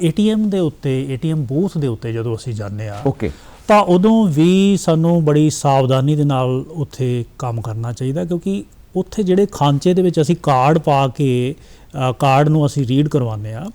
ATM ਦੇ ਉੱਤੇ, ATM ਬੂਥ ਦੇ ਉੱਤੇ ਜਦੋਂ ਅਸੀਂ ਜਾਂਦੇ ਆ ਓਕੇ, ਤਾਂ ਉਦੋਂ ਵੀ ਸਾਨੂੰ ਬੜੀ ਸਾਵਧਾਨੀ ਦੇ ਨਾਲ ਉੱਥੇ ਕੰਮ ਕਰਨਾ ਚਾਹੀਦਾ, ਕਿਉਂਕਿ ਉੱਥੇ ਜਿਹੜੇ ਖਾਂਚੇ ਦੇ ਵਿੱਚ ਅਸੀਂ ਕਾਰਡ ਪਾ ਕੇ ਕਾਰਡ ਨੂੰ ਅਸੀਂ ਰੀਡ ਕਰਵਾਉਂਦੇ ਆ,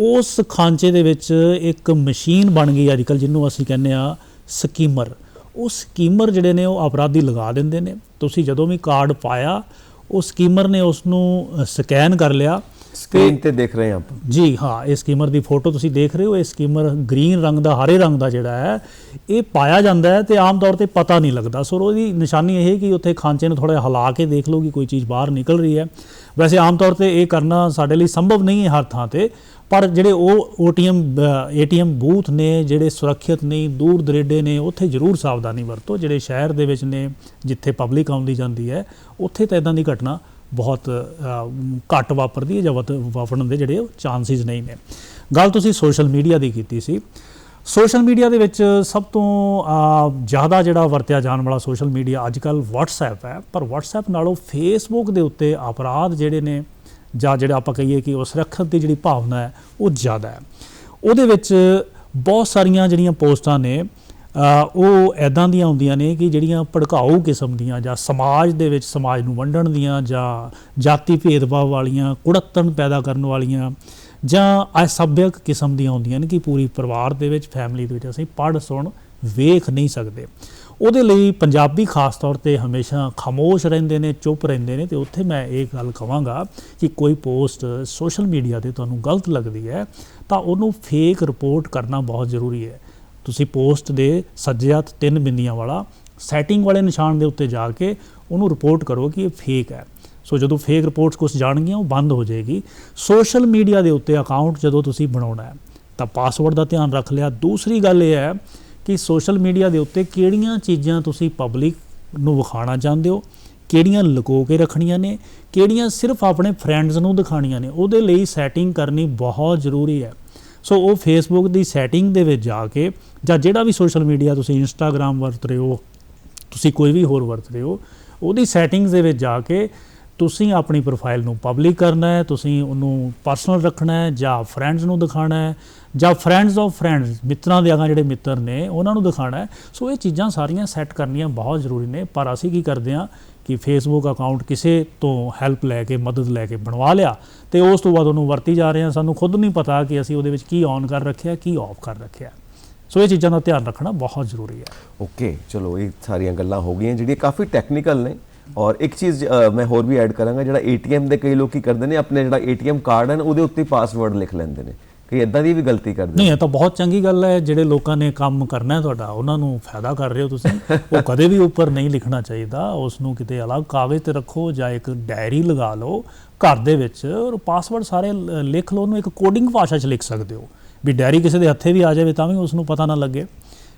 ਉਸ ਖਾਂਚੇ ਦੇ ਵਿੱਚ ਇੱਕ ਮਸ਼ੀਨ ਬਣ ਗਈ ਅੱਜ ਕੱਲ੍ਹ ਜਿਹਨੂੰ ਅਸੀਂ ਕਹਿੰਦੇ ਆ ਸਕੀਮਰ। ਉਹ ਸਕੀਮਰ ਜਿਹੜੇ ਨੇ ਉਹ ਅਪਰਾਧੀ ਲਗਾ ਦਿੰਦੇ ਨੇ। ਤੁਸੀਂ ਜਦੋਂ ਵੀ ਕਾਰਡ ਪਾਇਆ, ਉਹ ਸਕੀਮਰ ਨੇ ਉਸ ਨੂੰ ਸਕੈਨ ਕਰ ਲਿਆ। ਸਕਰੀਨ ਤੇ ਦੇਖ ਰਹੇ ਹਾਂ ਆਪਾਂ। ਜੀ ਹਾਂ, ਇਹ ਸਕੀਮਰ ਦੀ ਫੋਟੋ ਤੁਸੀਂ ਦੇਖ ਰਹੇ ਹੋ। ਇਹ ਸਕੀਮਰ ਗ੍ਰੀਨ ਰੰਗ ਦਾ, ਹਰੇ ਰੰਗ ਦਾ ਜਿਹੜਾ ਹੈ, ਇਹ ਪਾਇਆ ਜਾਂਦਾ ਹੈ ਤੇ ਆਮ ਤੌਰ ਤੇ ਪਤਾ ਨਹੀਂ ਲੱਗਦਾ। ਸੋ ਉਹਦੀ ਨਿਸ਼ਾਨੀ ਇਹ ਹੈ ਕਿ ਉੱਥੇ ਖਾਂਚੇ ਨੂੰ ਥੋੜ੍ਹਾ ਹਿਲਾ ਕੇ ਦੇਖ ਲਓ ਕਿ ਕੋਈ ਚੀਜ਼ ਬਾਹਰ ਨਿਕਲ ਰਹੀ ਹੈ। ਵੈਸੇ ਆਮ ਤੌਰ ਤੇ ਇਹ ਕਰਨਾ ਸਾਡੇ ਲਈ ਸੰਭਵ ਨਹੀਂ ਹੈ ਹਰ ਥਾਂ ਤੇ, ਪਰ ਜਿਹੜੇ ਉਹ ATM ਬੂਥ ਨੇ ਜਿਹੜੇ ਸੁਰੱਖਿਅਤ ਨਹੀਂ, ਦੂਰ ਦਰੇਡੇ ਨੇ, ਉੱਥੇ ਜ਼ਰੂਰ ਸਾਵਧਾਨੀ ਵਰਤੋ। ਜਿਹੜੇ ਸ਼ਹਿਰ ਦੇ ਵਿੱਚ ਨੇ ਜਿੱਥੇ ਪਬਲਿਕ ਆਉਂਦੀ ਜਾਂਦੀ ਹੈ, ਉੱਥੇ ਤਾਂ ਇੱਦਾਂ ਦੀ ਘਟਨਾ ਬਹੁਤ ਘੱਟ ਵਾਪਰਦੀ ਹੈ ਜਾਂ ਵਾਪਰਨ ਦੇ ਜਿਹੜੇ ਚਾਂਸਿਸ ਨਹੀਂ ਨੇ। ਗੱਲ ਤੁਸੀਂ ਸੋਸ਼ਲ ਮੀਡੀਆ ਦੀ ਕੀਤੀ ਸੀ। ਸੋਸ਼ਲ ਮੀਡੀਆ ਦੇ ਵਿੱਚ ਸਭ ਤੋਂ ਜ਼ਿਆਦਾ ਜਿਹੜਾ ਵਰਤਿਆ ਜਾਣ ਵਾਲਾ ਸੋਸ਼ਲ ਮੀਡੀਆ ਅੱਜ ਕੱਲ੍ਹ WhatsApp ਹੈ, ਪਰ WhatsApp ਨਾਲੋਂ Facebook ਦੇ ਉੱਤੇ ਅਪਰਾਧ ਜਿਹੜੇ ਨੇ, ਜਾਂ ਜਿਹੜਾ ਆਪਾਂ ਕਹੀਏ ਕਿ ਉਹ ਸੁਰੱਖਿਅਤ ਦੀ ਜਿਹੜੀ ਭਾਵਨਾ ਹੈ ਉਹ ਜ਼ਿਆਦਾ ਹੈ। ਉਹਦੇ ਵਿੱਚ ਬਹੁਤ ਸਾਰੀਆਂ ਜਿਹੜੀਆਂ ਪੋਸਟਾਂ ਨੇ ਉਹ ਇੱਦਾਂ ਦੀਆਂ ਹੁੰਦੀਆਂ ਨੇ ਕਿ ਜਿਹੜੀਆਂ ਭੜਕਾਊ ਕਿਸਮ ਦੀਆਂ, ਜਾਂ ਸਮਾਜ ਦੇ ਵਿੱਚ ਸਮਾਜ ਨੂੰ ਵੰਡਣ ਦੀਆਂ, ਜਾਂ ਜਾਤੀ ਭੇਦਭਾਵ ਵਾਲੀਆਂ, ਕੁੜੱਤਣ ਪੈਦਾ ਕਰਨ ਵਾਲੀਆਂ, ਜਾਂ ਅਸੱਭਿਅਕ ਕਿਸਮ ਦੀਆਂ ਹੁੰਦੀਆਂ ਨੇ ਕਿ ਪੂਰੀ ਪਰਿਵਾਰ ਦੇ ਵਿੱਚ, ਫੈਮਿਲੀ ਦੇ ਵਿੱਚ ਅਸੀਂ ਪੜ੍ਹ ਸੁਣ ਵੇਖ ਨਹੀਂ ਸਕਦੇ। ਉਹਦੇ ਲਈ ਪੰਜਾਬੀ ਖਾਸ ਤੌਰ ਤੇ ਹਮੇਸ਼ਾ ਖਾਮੋਸ਼ ਰਹਿੰਦੇ ਨੇ, ਚੁੱਪ ਰਹਿੰਦੇ ਨੇ। ਤੇ ਉੱਥੇ ਮੈਂ ਇਹ ਗੱਲ ਕਹਾਂਗਾ ਕਿ ਕੋਈ ਪੋਸਟ ਸੋਸ਼ਲ ਮੀਡੀਆ ਤੇ ਤੁਹਾਨੂੰ ਗਲਤ ਲੱਗਦੀ ਹੈ ਤਾਂ ਉਹਨੂੰ ਫੇਕ ਰਿਪੋਰਟ ਕਰਨਾ ਬਹੁਤ ਜ਼ਰੂਰੀ ਹੈ। ਤੁਸੀਂ ਪੋਸਟ ਦੇ ਸੱਜੇ ਹੱਥ 3 ਬਿੰਦੀਆਂ ਵਾਲਾ ਸੈਟਿੰਗ ਵਾਲੇ ਨਿਸ਼ਾਨ ਦੇ ਉੱਤੇ ਜਾ ਕੇ ਉਹਨੂੰ ਰਿਪੋਰਟ ਕਰੋ ਕਿ ਇਹ ਫੇਕ ਹੈ। ਸੋ ਜਦੋਂ ਫੇਕ ਰਿਪੋਰਟਸ ਕੁਛ ਜਾਣਗੀਆਂ ਉਹ ਬੰਦ ਹੋ ਜਾਏਗੀ। ਸੋਸ਼ਲ ਮੀਡੀਆ ਦੇ ਉੱਤੇ ਅਕਾਊਂਟ ਜਦੋਂ ਤੁਸੀਂ ਬਣਾਉਣਾ ਹੈ ਤਾਂ ਪਾਸਵਰਡ ਦਾ ਧਿਆਨ ਰੱਖ ਲਿਆ। ਦੂਸਰੀ ਗੱਲ ਇਹ ਹੈ ਕਿ ਸੋਸ਼ਲ ਮੀਡੀਆ ਦੇ ਉੱਤੇ ਕਿਹੜੀਆਂ ਚੀਜ਼ਾਂ ਤੁਸੀਂ ਪਬਲਿਕ ਨੂੰ ਵਿਖਾਉਣਾ ਚਾਹੁੰਦੇ ਹੋ, ਕਿਹੜੀਆਂ ਲੁਕੋ ਕੇ ਰੱਖਣੀਆਂ ਨੇ, ਕਿਹੜੀਆਂ ਸਿਰਫ ਆਪਣੇ ਫਰੈਂਡਸ ਨੂੰ ਦਿਖਾਉਣੀਆਂ ਨੇ, ਉਹਦੇ ਲਈ ਸੈਟਿੰਗ ਕਰਨੀ ਬਹੁਤ ਜ਼ਰੂਰੀ ਹੈ। ਸੋ ਉਹ ਫੇਸਬੁੱਕ ਦੀ ਸੈਟਿੰਗ ਦੇ ਵਿੱਚ ਜਾ ਕੇ, ਜਾਂ ਜਿਹੜਾ ਵੀ ਸੋਸ਼ਲ ਮੀਡੀਆ ਤੁਸੀਂ ਇੰਸਟਾਗ੍ਰਾਮ ਵਰਤ ਰਹੇ ਹੋ, ਤੁਸੀਂ ਕੋਈ ਵੀ ਹੋਰ ਵਰਤ ਰਹੇ ਹੋ, ਉਹਦੀ ਸੈਟਿੰਗਸ ਦੇ ਵਿੱਚ ਜਾ ਕੇ ਤੁਸੀਂ ਆਪਣੀ ਪ੍ਰੋਫਾਈਲ ਨੂੰ ਪਬਲਿਕ ਕਰਨਾ ਹੈ, ਤੁਸੀਂ ਉਹਨੂੰ ਪਰਸਨਲ ਰੱਖਣਾ ਹੈ, ਜਾਂ ਫਰੈਂਡਸ ਨੂੰ ਦਿਖਾਉਣਾ ਹੈ, ਜਾਂ ਫਰੈਂਡਸ ਆਫ ਫਰੈਂਡਸ, ਮਿੱਤਰਾਂ ਦੇ ਅਗਾਂਹ ਜਿਹੜੇ ਮਿੱਤਰ ਨੇ ਉਹਨਾਂ ਨੂੰ ਦਿਖਾਉਣਾ ਹੈ। ਸੋ ਇਹ ਚੀਜ਼ਾਂ ਸਾਰੀਆਂ ਸੈੱਟ ਕਰਨੀਆਂ ਬਹੁਤ ਜ਼ਰੂਰੀ ਨੇ। ਪਰ ਅਸੀਂ ਕੀ ਕਰਦੇ ਹਾਂ ਕਿ ਫੇਸਬੁੱਕ ਅਕਾਊਂਟ ਕਿਸੇ ਤੋਂ ਹੈਲਪ ਲੈ ਕੇ, ਮਦਦ ਲੈ ਕੇ ਬਣਵਾ ਲਿਆ ਤੇ ਉਸ ਤੋਂ ਬਾਅਦ ਉਹਨੂੰ ਵਰਤੀ ਜਾ ਰਹੇ ਹਾਂ। ਸਾਨੂੰ ਖੁਦ ਨਹੀਂ ਪਤਾ ਕਿ ਅਸੀਂ ਉਹਦੇ ਵਿੱਚ ਕੀ ਔਨ ਕਰ ਰੱਖਿਆ, ਕੀ ਆਫ ਕਰ ਰੱਖਿਆ। ਸੋ ਇਹ ਚੀਜ਼ਾਂ ਦਾ ਧਿਆਨ ਰੱਖਣਾ ਬਹੁਤ ਜ਼ਰੂਰੀ ਹੈ। ਓਕੇ, ਚਲੋ ਇਹ ਸਾਰੀਆਂ ਗੱਲਾਂ ਹੋ ਗਈਆਂ ਜਿਹੜੀਆਂ ਕਾਫੀ ਟੈਕਨੀਕਲ ਨੇ। ਔਰ ਇੱਕ ਚੀਜ਼ ਮੈਂ ਹੋਰ ਵੀ ਐਡ ਕਰਾਂਗਾ, ਜਿਹੜਾ ATM ਦੇ ਕਈ ਲੋਕ ਕੀ ਕਰਦੇ ਨੇ, ਆਪਣੇ ਜਿਹੜਾ ATM ਕਾਰਡ ਹੈ ਨਾ ਉਹਦੇ ਉੱਤੇ ਪਾਸਵਰਡ ਲਿਖ ਲੈਂਦੇ ਨੇ। ਕਈ ਇੱਦਾਂ ਦੀ ਵੀ ਗਲਤੀ ਕਰਦੇ ਨਹੀਂ, ਇਹ ਤਾਂ ਬਹੁਤ ਚੰਗੀ ਗੱਲ ਹੈ। ਜਿਹੜੇ ਲੋਕਾਂ ਨੇ ਕੰਮ ਕਰਨਾ ਹੈ ਤੁਹਾਡਾ, ਉਹਨਾਂ ਨੂੰ ਫਾਇਦਾ ਕਰ ਰਹੇ ਹੋ ਤੁਸੀਂ। ਉਹ ਕਦੇ ਵੀ ਉੱਪਰ ਨਹੀਂ ਲਿਖਣਾ ਚਾਹੀਦਾ। ਉਸ ਨੂੰ ਕਿਤੇ ਅਲੱਗ ਕਾਗਜ਼ ਤੇ ਰੱਖੋ ਜਾਂ ਇੱਕ ਡਾਇਰੀ ਲਗਾ ਲਓ ਘਰ ਦੇ ਵਿੱਚ, ਔਰ ਪਾਸਵਰਡ ਸਾਰੇ ਲਿਖ ਲਓ। ਉਹਨੂੰ ਇੱਕ ਕੋਡਿੰਗ ਭਾਸ਼ਾ 'ਚ ਲਿਖ ਸਕਦੇ ਹੋ ਵੀ ਡਾਇਰੀ ਕਿਸੇ ਦੇ ਹੱਥੇ ਵੀ ਆ ਜਾਵੇ ਤਾਂ ਵੀ ਉਸ ਨੂੰ ਪਤਾ ਨਾ ਲੱਗੇ।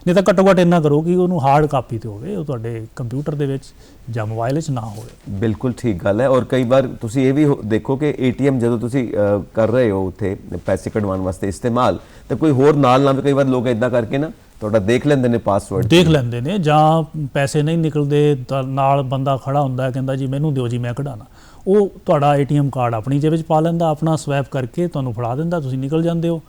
ਨਹੀਂ ਤਾਂ ਘੱਟੋ ਘੱਟ ਇੰਨਾ ਕਰੋ ਕਿ ਉਹਨੂੰ ਹਾਰਡ ਕਾਪੀ ਤੇ ਹੋਵੇ, ਉਹ ਤੁਹਾਡੇ ਕੰਪਿਊਟਰ ਦੇ ਵਿੱਚ ਜਾਂ ਮੋਬਾਈਲ 'ਚ ਨਾ ਹੋਵੇ। ਬਿਲਕੁਲ ਠੀਕ ਗੱਲ ਹੈ। ਔਰ ਕਈ ਵਾਰ ਤੁਸੀਂ ਇਹ ਵੀ ਦੇਖੋ ਕਿ ATM ਜਦੋਂ ਤੁਸੀਂ ਕਰ ਰਹੇ ਹੋ ਉੱਥੇ ਪੈਸੇ ਕਢਵਾਉਣ ਵਾਸਤੇ ਇਸਤੇਮਾਲ, ਤਾਂ ਕੋਈ ਹੋਰ ਨਾਲ ਕਈ ਵਾਰ ਲੋਕ ਇੱਦਾਂ ਕਰਕੇ ਨਾ ਤੁਹਾਡਾ ਦੇਖ ਲੈਂਦੇ ਨੇ, ਪਾਸਵਰਡ ਦੇਖ ਲੈਂਦੇ ਨੇ, ਜਾਂ ਪੈਸੇ ਨਹੀਂ ਨਿਕਲਦੇ ਤਾਂ ਨਾਲ ਬੰਦਾ ਖੜਾ ਹੁੰਦਾ ਕਹਿੰਦਾ ਜੀ ਮੈਨੂੰ ਦਿਓ ਜੀ ਮੈਂ ਕਢਾਉਣਾ। ਉਹ ਤੁਹਾਡਾ ATM ਕਾਰਡ ਆਪਣੀ ਜੇਬ ਵਿੱਚ ਪਾ ਲੈਂਦਾ, ਆਪਣਾ ਸਵੈਪ ਕਰਕੇ ਤੁਹਾਨੂੰ ਫੜਾ ਦਿੰਦਾ, ਤੁਸੀਂ ਨਿਕਲ ਜਾਂਦੇ ਹੋ।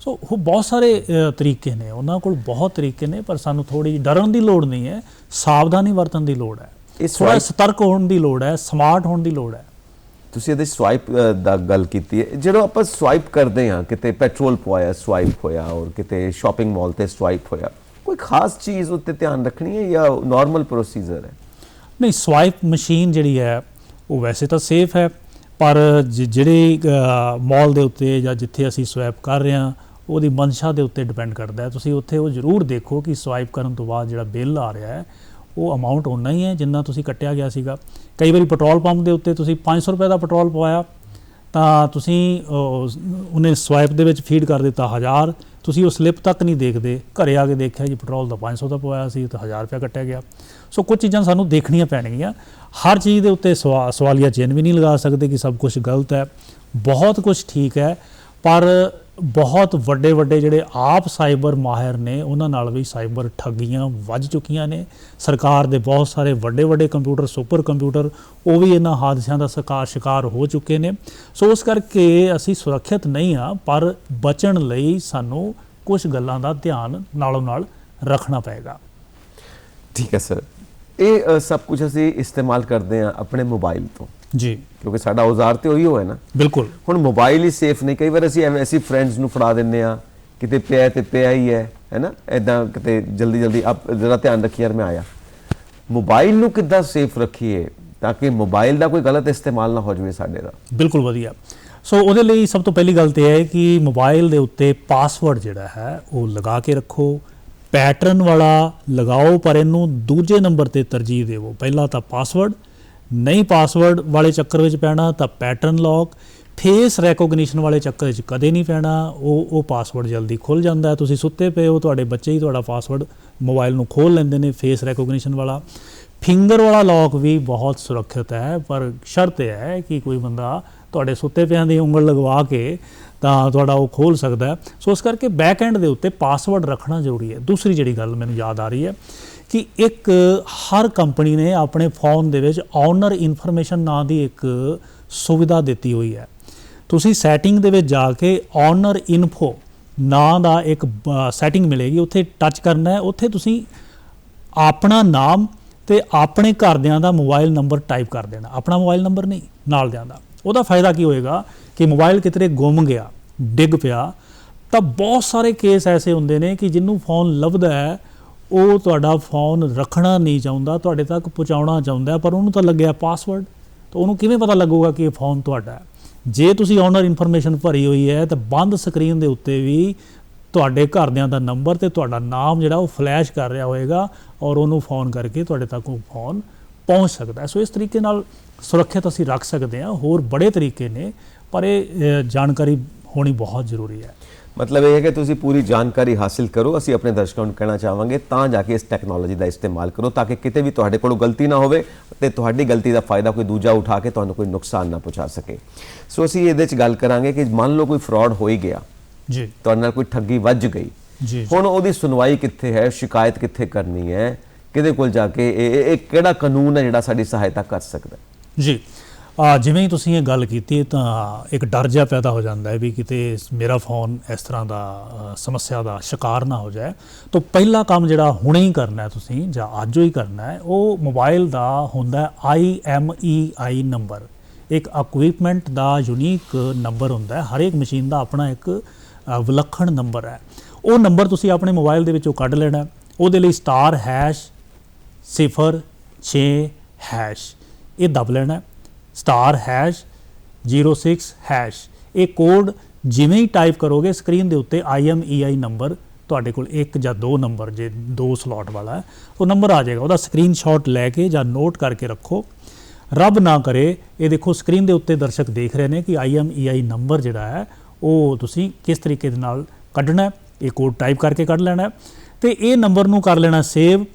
ਸੋ ਉਹ ਬਹੁਤ ਸਾਰੇ ਤਰੀਕੇ ਨੇ, ਉਹਨਾਂ ਕੋਲ ਬਹੁਤ ਤਰੀਕੇ ਨੇ, ਪਰ ਸਾਨੂੰ ਥੋੜ੍ਹੀ ਡਰਨ ਦੀ ਲੋੜ ਨਹੀਂ ਹੈ, ਸਾਵਧਾਨੀ ਵਰਤਣ ਦੀ ਲੋੜ ਹੈ, ਥੋੜ੍ਹਾ ਸਤਰਕ ਹੋਣ ਦੀ ਲੋੜ ਹੈ, ਸਮਾਰਟ ਹੋਣ ਦੀ ਲੋੜ ਹੈ। ਤੁਸੀਂ ਇਹਦੇ ਸਵਾਈਪ ਦਾ ਗੱਲ ਕੀਤੀ ਹੈ। ਜਦੋਂ ਆਪਾਂ ਸਵਾਈਪ ਕਰਦੇ ਹਾਂ, ਕਿਤੇ ਪੈਟਰੋਲ ਪਵਾਇਆ ਸਵਾਈਪ ਹੋਇਆ, ਔਰ ਕਿਤੇ ਸ਼ਾਪਿੰਗ ਮਾਲ ਤੇ ਸਵਾਈਪ ਹੋਇਆ, ਕੋਈ ਖਾਸ ਚੀਜ਼ ਉੱਤੇ ਧਿਆਨ ਰੱਖਣੀ ਹੈ ਜਾਂ ਨਾਰਮਲ ਪ੍ਰੋਸੀਜਰ ਹੈ? ਨਹੀਂ, ਸਵਾਈਪ ਮਸ਼ੀਨ ਜਿਹੜੀ ਹੈ ਉਹ ਵੈਸੇ ਤਾਂ ਸੇਫ ਹੈ, ਪਰ ਜਿਹੜੇ ਮਾਲ ਦੇ ਉੱਤੇ ਜਾਂ ਜਿੱਥੇ ਅਸੀਂ ਸਵਾਈਪ ਕਰ ਰਹੇ ਹਾਂ ਉਹਦੀ ਮਨਸ਼ਾ ਦੇ ਉੱਤੇ ਡਿਪੈਂਡ ਕਰਦਾ ਹੈ। ਤੁਸੀਂ ਉੱਥੇ ਉਹ ਜ਼ਰੂਰ ਦੇਖੋ ਕਿ ਸਵਾਈਪ ਕਰਨ ਤੋਂ ਬਾਅਦ ਜਿਹੜਾ ਬਿੱਲ ਆ ਰਿਹਾ ਹੈ ਉਹ ਅਮਾਊਂਟ ਓਨਾ ਹੀ ਹੈ ਜਿੰਨਾ ਤੁਸੀਂ ਕੱਟਿਆ ਗਿਆ ਸੀਗਾ। ਕਈ ਵਾਰੀ ਪੈਟਰੋਲ ਪੰਪ ਦੇ ਉੱਤੇ ਤੁਸੀਂ 500 ਰੁਪਏ ਦਾ ਪੈਟਰੋਲ ਪਵਾਇਆ ਤਾਂ ਤੁਸੀਂ ਉਹਨੇ ਸਵਾਇਪ ਦੇ ਵਿੱਚ ਫੀਡ ਕਰ ਦਿੱਤਾ 1000, ਤੁਸੀਂ ਉਹ ਸਲਿੱਪ ਤੱਕ ਨਹੀਂ ਦੇਖਦੇ, ਘਰੇ ਆ ਕੇ ਦੇਖਿਆ ਜੀ ਪੈਟਰੋਲ ਦਾ 500 ਦਾ ਪਵਾਇਆ ਸੀ ਤਾਂ 1000 ਰੁਪਇਆ ਕੱਟਿਆ ਗਿਆ। ਸੋ ਕੁਝ ਚੀਜ਼ਾਂ ਸਾਨੂੰ ਦੇਖਣੀਆਂ ਪੈਣਗੀਆਂ। ਹਰ ਚੀਜ਼ ਦੇ ਉੱਤੇ ਸਵਾਲੀਆ ਚਿੰਨ੍ਹ ਵੀ ਨਹੀਂ ਲਗਾ ਸਕਦੇ ਕਿ ਸਭ ਕੁਝ ਗਲਤ ਹੈ। ਬਹੁਤ ਕੁਝ ਠੀਕ ਹੈ, ਪਰ ਬਹੁਤ ਵੱਡੇ ਜਿਹੜੇ ਆਪ ਸਾਈਬਰ ਮਾਹਿਰ ਨੇ ਉਹਨਾਂ ਨਾਲ ਵੀ ਸਾਈਬਰ ਠੱਗੀਆਂ ਵੱਜ ਚੁੱਕੀਆਂ ਨੇ। ਸਰਕਾਰ ਦੇ ਬਹੁਤ ਸਾਰੇ ਵੱਡੇ ਕੰਪਿਊਟਰ, ਸੁਪਰ ਕੰਪਿਊਟਰ, ਉਹ ਵੀ ਇਹਨਾਂ ਹਾਦਸਿਆਂ ਦਾ ਸ਼ਿਕਾਰ ਹੋ ਚੁੱਕੇ ਨੇ। ਸੋ ਉਸ ਕਰਕੇ ਅਸੀਂ ਸੁਰੱਖਿਅਤ ਨਹੀਂ ਹਾਂ, ਪਰ ਬਚਣ ਲਈ ਸਾਨੂੰ ਕੁਝ ਗੱਲਾਂ ਦਾ ਧਿਆਨ ਨਾਲੋਂ ਨਾਲ ਰੱਖਣਾ ਪਏਗਾ। ਠੀਕ ਹੈ ਸਰ, ਇਹ ਸਭ ਕੁਝ ਅਸੀਂ ਇਸਤੇਮਾਲ ਕਰਦੇ ਹਾਂ ਆਪਣੇ ਮੋਬਾਈਲ ਤੋਂ ਜੀ, ਕਿਉਂਕਿ ਸਾਡਾ ਔਜ਼ਾਰ ਤੇ ਉਹੀ ਹੋਇਆ ਨਾ। ਬਿਲਕੁਲ। ਹੁਣ ਮੋਬਾਈਲ ਹੀ ਸੇਫ ਨਹੀਂ, ਕਈ ਵਾਰ ਅਸੀਂ ਫਰੈਂਡਸ ਨੂੰ ਫੜਾ ਦਿੰਦੇ ਆ, ਕਿਤੇ ਪਿਆ ਤੇ ਪਿਆ ਹੀ ਹੈ ਨਾ, ਇਦਾਂ ਕਿਤੇ ਜਲਦੀ ਆਪ ਜ਼ਰਾ ਧਿਆਨ ਰੱਖੀ ਯਾਰ ਮੈਂ ਆਇਆ। ਮੋਬਾਈਲ ਨੂੰ ਕਿੱਦਾਂ ਸੇਫ ਰੱਖੀਏ ਤਾਂ ਕਿ ਮੋਬਾਈਲ ਦਾ ਕੋਈ ਗਲਤ ਇਸਤੇਮਾਲ ਨਾ ਹੋ ਜਾਵੇ ਸਾਡੇ ਦਾ? ਬਿਲਕੁਲ ਵਧੀਆ। ਸੋ ਉਹਦੇ ਲਈ ਸਭ ਤੋਂ ਪਹਿਲੀ ਗੱਲ ਤੇ ਹੈ ਕਿ ਮੋਬਾਈਲ ਦੇ ਉੱਤੇ ਪਾਸਵਰਡ ਜਿਹੜਾ ਹੈ ਉਹ ਲਗਾ ਕੇ ਰੱਖੋ। ਪੈਟਰਨ ਵਾਲਾ ਲਗਾਓ, ਪਰ ਇਹਨੂੰ ਦੂਜੇ ਨੰਬਰ ਤੇ ਤਰਜੀਹ ਦੇਵੋ। ਪਹਿਲਾਂ ਤਾਂ ਪਾਸਵਰਡ, ਨਹੀਂ ਪਾਸਵਰਡ ਵਾਲੇ ਚੱਕਰ ਵਿੱਚ ਪੈਣਾ ਤਾਂ ਪੈਟਰਨ ਲੌਕ, ਫੇਸ ਰੈਕੋਗਨੀਸ਼ਨ ਵਾਲੇ ਚੱਕਰ ਵਿੱਚ ਕਦੇ ਨਹੀਂ ਪੈਣਾ। ਉਹ ਪਾਸਵਰਡ ਜਲਦੀ ਖੁੱਲ੍ਹ ਜਾਂਦਾ। ਤੁਸੀਂ ਸੁੱਤੇ ਪਏ ਹੋ, ਤੁਹਾਡੇ ਬੱਚੇ ਹੀ ਤੁਹਾਡਾ ਪਾਸਵਰਡ ਮੋਬਾਈਲ ਨੂੰ ਖੋਲ੍ਹ ਲੈਂਦੇ ਨੇ, ਫੇਸ ਰੈਕੋਗਨੀਸ਼ਨ ਵਾਲਾ। ਫਿੰਗਰ ਵਾਲਾ ਲੌਕ ਵੀ ਬਹੁਤ ਸੁਰੱਖਿਅਤ ਹੈ, ਪਰ ਸ਼ਰਤ ਇਹ ਹੈ ਕਿ ਕੋਈ ਬੰਦਾ ਤੁਹਾਡੇ ਸੁੱਤੇ ਪਿਆਂ ਦੀ ਉਂਗਲ ਲਗਵਾ ਕੇ ਤਾਂ ਤੁਹਾਡਾ ਉਹ ਖੋਲ੍ਹ ਸਕਦਾ ਹੈ। ਸੋ ਇਸ ਕਰਕੇ ਬੈਕ ਐਂਡ ਦੇ ਉੱਤੇ ਪਾਸਵਰਡ ਰੱਖਣਾ ਜ਼ਰੂਰੀ ਹੈ। ਦੂਸਰੀ ਜਿਹੜੀ ਗੱਲ ਮੈਨੂੰ ਯਾਦ ਆ ਰਹੀ ਹੈ ਕਿ ਇੱਕ ਹਰ ਕੰਪਨੀ ਨੇ ਆਪਣੇ ਫੋਨ ਦੇ ਵਿੱਚ ਓਨਰ ਇਨਫੋਰਮੇਸ਼ਨ ਨਾਂ ਦੀ ਇੱਕ ਸੁਵਿਧਾ ਦਿੱਤੀ ਹੋਈ ਹੈ। ਤੁਸੀਂ ਸੈਟਿੰਗ ਦੇ ਵਿੱਚ ਜਾ ਕੇ ਓਨਰ ਇਨਫੋ ਨਾਂ ਦਾ ਇੱਕ ਸੈਟਿੰਗ ਮਿਲੇਗੀ, ਉੱਥੇ ਟੱਚ ਕਰਨਾ ਹੈ। ਉੱਥੇ ਤੁਸੀਂ ਆਪਣਾ ਨਾਮ ਤੇ ਆਪਣੇ ਘਰਦਿਆਂ ਦਾ ਮੋਬਾਈਲ ਨੰਬਰ ਟਾਈਪ ਕਰ ਦੇਣਾ, ਆਪਣਾ ਮੋਬਾਈਲ ਨੰਬਰ ਨਹੀਂ, ਨਾਲਦਿਆਂ ਦਾ। ਉਹਦਾ ਫਾਇਦਾ ਕੀ ਹੋਏਗਾ ਕਿ ਮੋਬਾਈਲ ਕਿਤੇ ਗੁੰਮ ਗਿਆ, ਡਿੱਗ ਪਿਆ, ਤਾਂ ਬਹੁਤ ਸਾਰੇ ਕੇਸ ਐਸੇ ਹੁੰਦੇ ਨੇ ਕਿ ਜਿਹਨੂੰ ਫੋਨ ਲੱਭਦਾ ਹੈ ਉਹ ਤੁਹਾਡਾ ਫੋਨ ਰੱਖਣਾ ਨਹੀਂ ਚਾਹੁੰਦਾ, ਤੁਹਾਡੇ ਤੱਕ ਪਹੁੰਚਾਉਣਾ ਚਾਹੁੰਦਾ, ਪਰ ਉਹਨੂੰ ਤਾਂ ਲੱਗਿਆ ਪਾਸਵਰਡ। ਤਾਂ ਉਹਨੂੰ ਕਿਵੇਂ ਪਤਾ ਲੱਗੂਗਾ ਕਿ ਇਹ ਫੋਨ ਤੁਹਾਡਾ ਹੈ? ਜੇ ਤੁਸੀਂ ਓਨਰ ਇਨਫੋਰਮੇਸ਼ਨ ਭਰੀ ਹੋਈ ਹੈ ਤਾਂ ਬੰਦ ਸਕਰੀਨ ਦੇ ਉੱਤੇ ਵੀ ਤੁਹਾਡੇ ਘਰਦਿਆਂ ਦਾ ਨੰਬਰ ਤੇ ਤੁਹਾਡਾ ਨਾਮ ਜਿਹੜਾ ਉਹ ਫਲੈਸ਼ ਕਰ ਰਿਹਾ ਹੋਏਗਾ ਔਰ ਉਹਨੂੰ ਫੋਨ ਕਰਕੇ ਤੁਹਾਡੇ ਤੱਕ ਉਹ ਫੋਨ ਪਹੁੰਚ ਸਕਦਾ ਹੈ। ਸੋ ਇਸ ਤਰੀਕੇ ਨਾਲ ਸੁਰੱਖਿਅਤ ਅਸੀਂ ਰੱਖ ਸਕਦੇ ਹਾਂ। ਹੋਰ ਬੜੇ ਤਰੀਕੇ ਨੇ, ਪਰ ਇਹ ਜਾਣਕਾਰੀ ਹੋਣੀ ਬਹੁਤ ਜ਼ਰੂਰੀ ਹੈ। ਮਤਲਬ ਇਹ ਹੈ ਕਿ ਤੁਸੀਂ ਪੂਰੀ ਜਾਣਕਾਰੀ ਹਾਸਿਲ ਕਰੋ। ਅਸੀਂ ਆਪਣੇ ਦਰਸ਼ਕਾਂ ਨੂੰ ਕਹਿਣਾ ਚਾਹਾਂਗੇ ਤਾਂ ਜਾ ਕੇ ਇਸ ਟੈਕਨੋਲੋਜੀ ਦਾ ਇਸਤੇਮਾਲ ਕਰੋ, ਤਾਂ ਕਿ ਕਿਤੇ ਵੀ ਤੁਹਾਡੇ ਕੋਲੋਂ ਗਲਤੀ ਨਾ ਹੋਵੇ ਤੇ ਤੁਹਾਡੀ ਗਲਤੀ ਦਾ ਫਾਇਦਾ ਕੋਈ ਦੂਜਾ ਉਠਾ ਕੇ ਤੁਹਾਨੂੰ ਕੋਈ ਨੁਕਸਾਨ ਨਾ ਪਹੁੰਚਾ ਸਕੇ। ਸੋ ਅਸੀਂ ਇਹਦੇ 'ਚ ਗੱਲ ਕਰਾਂਗੇ ਕਿ ਮੰਨ ਲਓ ਕੋਈ ਫਰਾਡ ਹੋ ਹੀ ਗਿਆ ਜੀ, ਤੁਹਾਡੇ ਨਾਲ ਕੋਈ ਠੱਗੀ ਵੱਜ ਗਈ ਜੀ, ਹੁਣ ਉਹਦੀ ਸੁਣਵਾਈ ਕਿੱਥੇ ਹੈ, ਸ਼ਿਕਾਇਤ ਕਿੱਥੇ ਕਰਨੀ ਹੈ, ਕਿਹਦੇ ਕੋਲ ਜਾ ਕੇ ਇਹ ਕਿਹੜਾ ਕਾਨੂੰਨ ਹੈ ਜਿਹੜਾ ਸਾਡੀ ਸਹਾਇਤਾ ਕਰ ਸਕਦਾ? ਜੀ, ਜਿਵੇਂ ਹੀ ਤੁਸੀਂ ਇਹ ਗੱਲ ਕੀਤੀ ਤਾਂ ਇੱਕ ਡਰ ਜਿਹਾ ਪੈਦਾ ਹੋ ਜਾਂਦਾ ਹੈ ਵੀ ਕਿਤੇ ਮੇਰਾ ਫੋਨ ਇਸ ਤਰ੍ਹਾਂ ਦਾ ਸਮੱਸਿਆ ਦਾ ਸ਼ਿਕਾਰ ਨਾ ਹੋ ਜਾਏ। ਤਾਂ ਪਹਿਲਾ ਕੰਮ ਜਿਹੜਾ ਹੁਣੇ ਹੀ ਕਰਨਾ ਹੈ ਤੁਸੀਂ ਜਾਂ ਅੱਜ ਹੀ ਕਰਨਾ ਹੈ, ਉਹ ਮੋਬਾਈਲ ਦਾ ਹੁੰਦਾ IMEI ਨੰਬਰ। ਇੱਕ ਇਕਵਿਪਮੈਂਟ ਦਾ ਯੂਨੀਕ ਨੰਬਰ ਹੁੰਦਾ ਹੈ। ਹਰੇਕ ਮਸ਼ੀਨ ਦਾ ਆਪਣਾ ਇੱਕ ਵਿਲੱਖਣ ਨੰਬਰ ਹੈ। ਉਹ ਨੰਬਰ ਤੁਸੀਂ ਆਪਣੇ ਮੋਬਾਈਲ ਦੇ ਵਿੱਚੋਂ ਕੱਢ ਲੈਣਾ। ਉਹਦੇ ਲਈ *#06# ਇਹ ਦਬ ਲੈਣਾ, *#06#। ਇਹ ਕੋਡ ਜਿਵੇਂ ਹੀ ਟਾਈਪ ਕਰੋਗੇ ਸਕਰੀਨ ਦੇ ਉੱਤੇ IMEI ਨੰਬਰ ਤੁਹਾਡੇ ਕੋਲ ਇੱਕ ਜਾਂ ਦੋ ਨੰਬਰ, ਜੇ 2 ਸਲੋਟ ਵਾਲਾ ਹੈ ਉਹ ਨੰਬਰ ਆ ਜਾਏਗਾ। ਉਹਦਾ ਸਕਰੀਨਸ਼ਾਟ ਲੈ ਕੇ ਜਾਂ ਨੋਟ ਕਰਕੇ ਰੱਖੋ। ਰੱਬ ਨਾ ਕਰੇ, ਇਹ ਦੇਖੋ ਸਕਰੀਨ ਦੇ ਉੱਤੇ ਦਰਸ਼ਕ ਦੇਖ ਰਹੇ ਨੇ ਕਿ IMEI ਨੰਬਰ ਜਿਹੜਾ ਹੈ ਉਹ ਤੁਸੀਂ ਕਿਸ ਤਰੀਕੇ ਦੇ ਨਾਲ ਕੱਢਣਾ। ਇਹ ਕੋਡ ਟਾਈਪ ਕਰਕੇ ਕੱਢ ਲੈਣਾ ਤੇ ਇਹ ਨੰਬਰ ਨੂੰ ਕਰ ਲੈਣਾ ਸੇਵ।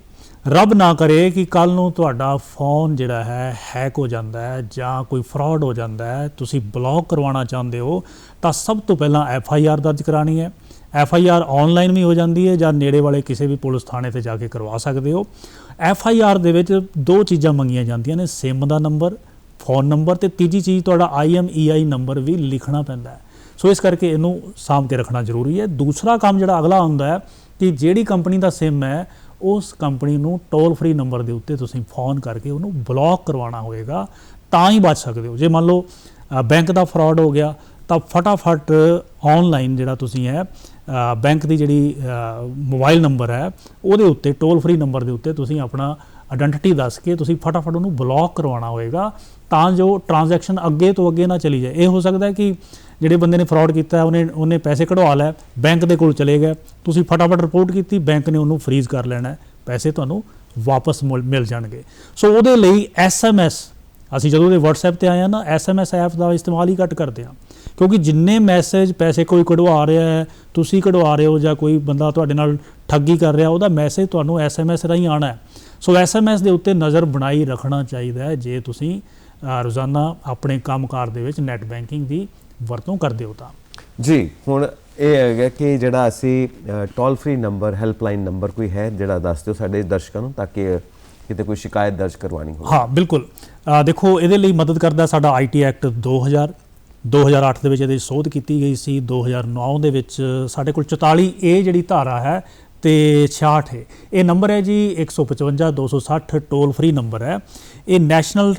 ਰੱਬ ਨਾ ਕਰੇ ਕਿ ਕੱਲ੍ਹ ਨੂੰ ਤੁਹਾਡਾ ਫੋਨ ਜਿਹੜਾ ਹੈ ਹੈਕ ਹੋ ਜਾਂਦਾ ਹੈ ਜਾਂ ਕੋਈ ਫਰਾਡ ਹੋ ਜਾਂਦਾ ਹੈ, ਤੁਸੀਂ ਬਲੌਕ ਕਰਵਾਉਣਾ ਚਾਹੁੰਦੇ ਹੋ, ਤਾਂ ਸਭ ਤੋਂ ਪਹਿਲਾਂ FIR ਦਰਜ ਕਰਾਉਣੀ ਹੈ। FIR ਆਨਲਾਈਨ ਵੀ ਹੋ ਜਾਂਦੀ ਹੈ ਜਾਂ ਨੇੜੇ ਵਾਲੇ ਕਿਸੇ ਵੀ ਪੁਲਿਸ ਥਾਣੇ ਤੇ ਜਾ ਕੇ ਕਰਵਾ ਸਕਦੇ ਹੋ। FIR ਦੇ ਵਿੱਚ 2 ਚੀਜ਼ਾਂ ਮੰਗੀਆਂ ਜਾਂਦੀਆਂ ਨੇ, ਸਿਮ ਦਾ ਨੰਬਰ, ਫੋਨ ਨੰਬਰ, ਤੇ ਤੀਜੀ ਚੀਜ਼ ਤੁਹਾਡਾ IMEI ਨੰਬਰ ਵੀ ਲਿਖਣਾ ਪੈਂਦਾ ਹੈ। ਸੋ ਇਸ ਕਰਕੇ ਇਹਨੂੰ ਸਾਂਭ ਕੇ ਰੱਖਣਾ ਜ਼ਰੂਰੀ ਹੈ। ਦੂਸਰਾ ਕੰਮ ਜਿਹੜਾ ਅਗਲਾ ਹੁੰਦਾ ਹੈ ਕਿ ਜਿਹੜੀ ਕੰਪਨੀ ਦਾ ਸਿਮ ਹੈ ਉਸ ਕੰਪਨੀ ਨੂੰ ਟੋਲ ਫ੍ਰੀ ਨੰਬਰ ਦੇ ਉੱਤੇ ਤੁਸੀਂ ਫੋਨ ਕਰਕੇ ਉਹਨੂੰ ਬਲੌਕ ਕਰਵਾਉਣਾ ਹੋਏਗਾ, ਤਾਂ ਹੀ ਬਚ ਸਕਦੇ ਹੋ। ਜੇ ਮੰਨ ਲਓ ਬੈਂਕ ਦਾ ਫਰਾਡ ਹੋ ਗਿਆ ਤਾਂ ਫਟਾਫਟ ਆਨਲਾਈਨ ਜਿਹੜਾ ਤੁਸੀਂ ਹੈ ਬੈਂਕ ਦੀ ਜਿਹੜੀ ਮੋਬਾਈਲ ਨੰਬਰ ਹੈ ਉਹਦੇ ਉੱਤੇ ਟੋਲ ਫ੍ਰੀ ਨੰਬਰ ਦੇ ਉੱਤੇ ਤੁਸੀਂ ਆਪਣਾ ਆਇਡੈਂਟੀਟੀ ਦੱਸ ਕੇ ਤੁਸੀਂ ਫਟਾਫਟ ਉਹਨੂੰ ਬਲੌਕ ਕਰਵਾਉਣਾ ਹੋਏਗਾ, ਤਾਂ ਜੋ ਟ੍ਰਾਂਜੈਕਸ਼ਨ ਅੱਗੇ ਤੋਂ ਅੱਗੇ ਨਾ ਚਲੀ ਜਾਏ। ਇਹ ਹੋ ਸਕਦਾ ਹੈ ਕਿ ਜਿਹੜੇ ਬੰਦੇ ਨੇ ਫਰਾਡ ਕੀਤਾ ਉਹਨੇ ਪੈਸੇ ਕਢਵਾ ਲਏ, ਬੈਂਕ ਦੇ ਕੋਲ ਚਲੇ ਗਏ, ਤੁਸੀਂ ਫਟਾਫਟ ਰਿਪੋਰਟ ਕੀਤੀ, ਬੈਂਕ ਨੇ ਉਹਨੂੰ ਫਰੀਜ਼ ਕਰ ਲੈਣਾ, ਪੈਸੇ ਤੁਹਾਨੂੰ ਵਾਪਸ ਮਿਲ ਜਾਣਗੇ। ਸੋ ਉਹਦੇ ਲਈ SMS ਅਸੀਂ ਜਦੋਂ ਦੇ WhatsApp ਤੇ ਆਏ ਆ ਨਾ SMS ਐਪ ਦਾ ਇਸਤੇਮਾਲ ਹੀ ਘੱਟ ਕਰਦੇ ਆ, ਕਿਉਂਕਿ ਜਿੰਨੇ ਮੈਸੇਜ ਪੈਸੇ ਕੋਈ ਕਢਵਾ ਰਿਹਾ ਹੈ, ਤੁਸੀਂ ਕਢਵਾ ਰਹੇ ਹੋ ਜਾਂ ਕੋਈ ਬੰਦਾ ਤੁਹਾਡੇ ਨਾਲ ਠੱਗੀ ਕਰ ਰਿਹਾ, ਉਹਦਾ ਮੈਸੇਜ ਤੁਹਾਨੂੰ SMS ਰਾਹੀਂ ਆਉਣਾ ਹੈ। ਸੋ SMS ਦੇ ਉੱਤੇ ਨਜ਼ਰ ਬਣਾਈ ਰੱਖਣਾ ਚਾਹੀਦਾ ਹੈ ਜੇ ਤੁਸੀਂ ਰੋਜ਼ਾਨਾ ਆਪਣੇ ਕੰਮਕਾਰ ਦੇ ਵਿੱਚ ਨੈੱਟ ਬੈਂਕਿੰਗ ਦੀ ਵਰਤੋਂ ਕਰਦੇ ਹੋ ਤਾਂ। ਜੀ, ਹੁਣ ਇਹ ਹੈਗਾ ਕਿ ਜਿਹੜਾ ਅਸੀਂ toll free number, helpline number ਕੋਈ ਹੈ ਜਿਹੜਾ ਦੱਸ ਦਿਓ ਸਾਡੇ ਦਰਸ਼ਕਾਂ ਨੂੰ, ਤਾਂ ਕਿ ਕਿਤੇ ਕੋਈ ਸ਼ਿਕਾਇਤ ਦਰਜ ਕਰਵਾਉਣੀ ਹੋਵੇ। ਹਾਂ ਬਿਲਕੁਲ, ਦੇਖੋ ਇਹਦੇ ਲਈ ਮਦਦ ਕਰਦਾ ਸਾਡਾ IT ਐਕਟ 2008 ਦੇ ਵਿੱਚ ਇਹਦੀ ਸੋਧ ਕੀਤੀ ਗਈ ਸੀ। 2009 ਦੇ ਵਿੱਚ ਸਾਡੇ ਕੋਲ 44A ਜਿਹੜੀ ਧਾਰਾ ਹੈ ਤੇ 66 ਇਹ ਨੰਬਰ ਹੈ ਜੀ 155 260 ਟੋਲ ਫ੍ਰੀ ਨੰਬਰ ਹੈ। ਇਹ national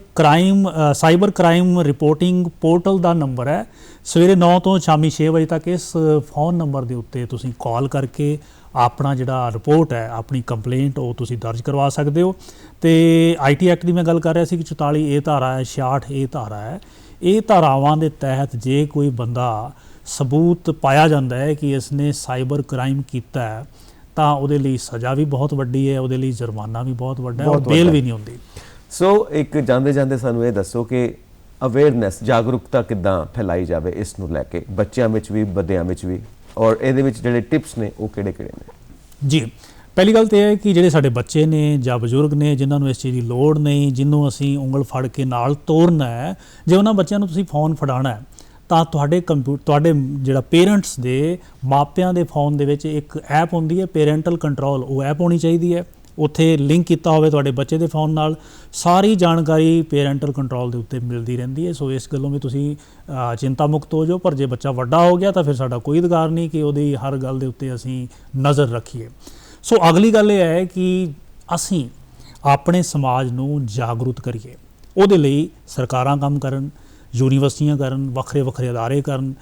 cyber crime reporting portal ਦਾ ਨੰਬਰ ਹੈ। ਸਵੇਰੇ 9 ਤੋਂ ਸ਼ਾਮੀ 6 ਵਜੇ ਤੱਕ ਇਸ ਫੋਨ ਨੰਬਰ ਦੇ ਉੱਤੇ ਤੁਸੀਂ ਕਾਲ ਕਰਕੇ ਆਪਣਾ ਜਿਹੜਾ ਰਿਪੋਰਟ ਹੈ, ਆਪਣੀ ਕੰਪਲੇਂਟ ਉਹ ਤੁਸੀਂ ਦਰਜ ਕਰਵਾ ਸਕਦੇ ਹੋ। ਤੇ IT ਐਕਟ ਦੀ ਮੈਂ ਗੱਲ ਕਰ ਰਿਹਾ ਸੀ ਕਿ 44A ਧਾਰਾ ਹੈ, 66A ਧਾਰਾ ਹੈ। ਇਹ ਧਾਰਾਵਾਂ ਦੇ ਤਹਿਤ ਜੇ ਕੋਈ ਬੰਦਾ ਸਬੂਤ ਪਾਇਆ ਜਾਂਦਾ ਹੈ ਕਿ ਇਸਨੇ ਸਾਈਬਰ ਕ੍ਰਾਈਮ ਕੀਤਾ ਹੈ ਤਾਂ ਉਹਦੇ ਲਈ ਸਜ਼ਾ ਵੀ ਬਹੁਤ ਵੱਡੀ ਹੈ, ਉਹਦੇ ਲਈ ਜੁਰਮਾਨਾ ਵੀ ਬਹੁਤ ਵੱਡਾ ਹੈ, ਔਰ ਬੇਲ ਵੀ ਨਹੀਂ ਹੁੰਦੀ। ਸੋ ਇੱਕ ਜਾਂਦੇ ਜਾਂਦੇ ਸਾਨੂੰ ਇਹ ਦੱਸੋ ਕਿ ਅਵੇਅਰਨੈਸ, ਜਾਗਰੂਕਤਾ ਕਿੱਦਾਂ ਫੈਲਾਈ ਜਾਵੇ ਇਸ ਨੂੰ ਲੈ ਕੇ, ਬੱਚਿਆਂ ਵਿੱਚ ਵੀ ਵੱਡਿਆਂ ਵਿੱਚ ਵੀ, ਔਰ ਇਹਦੇ ਵਿੱਚ ਜਿਹੜੇ ਟਿਪਸ ਨੇ ਉਹ ਕਿਹੜੇ-ਕਿਹੜੇ ਨੇ? ਜੀ, ਪਹਿਲੀ ਗੱਲ ਤਾਂ ਇਹ ਹੈ ਕਿ ਜਿਹੜੇ ਸਾਡੇ ਬੱਚੇ ਨੇ ਜਾਂ ਬਜ਼ੁਰਗ ਨੇ ਜਿਨ੍ਹਾਂ ਨੂੰ ਇਸ ਚੀਜ਼ ਦੀ ਲੋੜ ਨਹੀਂ, ਜਿਹਨੂੰ ਅਸੀਂ ਉਂਗਲ ਫੜ ਕੇ ਨਾਲ ਤੋਰਨਾ ਹੈ, ਜੇ ਉਹਨਾਂ ਬੱਚਿਆਂ ਨੂੰ ਤੁਸੀਂ ਫੋਨ ਫੜਾਉਣਾ ਹੈ ਤਾਂ ਤੁਹਾਡੇ ਜਿਹੜਾ ਪੇਰੈਂਟਸ ਦੇ ਮਾਪਿਆਂ ਦੇ ਫੋਨ ਦੇ ਵਿੱਚ ਇੱਕ ਐਪ ਹੁੰਦੀ ਹੈ ਪੇਰੈਂਟਲ ਕੰਟਰੋਲ, ਉਹ ਐਪ ਹੋਣੀ ਚਾਹੀਦੀ ਹੈ। ਉੱਥੇ ਲਿੰਕ ਕੀਤਾ ਹੋਵੇ ਤੁਹਾਡੇ ਬੱਚੇ ਦੇ ਫੋਨ ਨਾਲ, ਸਾਰੀ ਜਾਣਕਾਰੀ ਪੇਰੈਂਟਲ ਕੰਟਰੋਲ ਦੇ ਉੱਤੇ ਮਿਲਦੀ ਰਹਿੰਦੀ ਹੈ। ਸੋ ਇਸ ਗੱਲੋਂ ਵੀ ਤੁਸੀਂ ਚਿੰਤਾ ਮੁਕਤ ਹੋ ਜਾਓ। ਪਰ ਜੇ ਬੱਚਾ ਵੱਡਾ ਹੋ ਗਿਆ ਤਾਂ ਫਿਰ ਸਾਡਾ ਕੋਈ ਅਧਿਕਾਰ ਨਹੀਂ ਕਿ ਉਹਦੀ ਹਰ ਗੱਲ ਦੇ ਉੱਤੇ ਅਸੀਂ ਨਜ਼ਰ ਰੱਖੀਏ। ਸੋ ਅਗਲੀ ਗੱਲ ਇਹ ਹੈ ਕਿ ਅਸੀਂ ਆਪਣੇ ਸਮਾਜ ਨੂੰ ਜਾਗਰੂਕ ਕਰੀਏ। ਉਹਦੇ ਲਈ ਸਰਕਾਰਾਂ ਕੰਮ ਕਰਨ, ਯੂਨੀਵਰਸਿਟੀਆਂ ਕਰਨ, ਵੱਖਰੇ ਵੱਖਰੇ ਅਦਾਰੇ ਕਰਨ।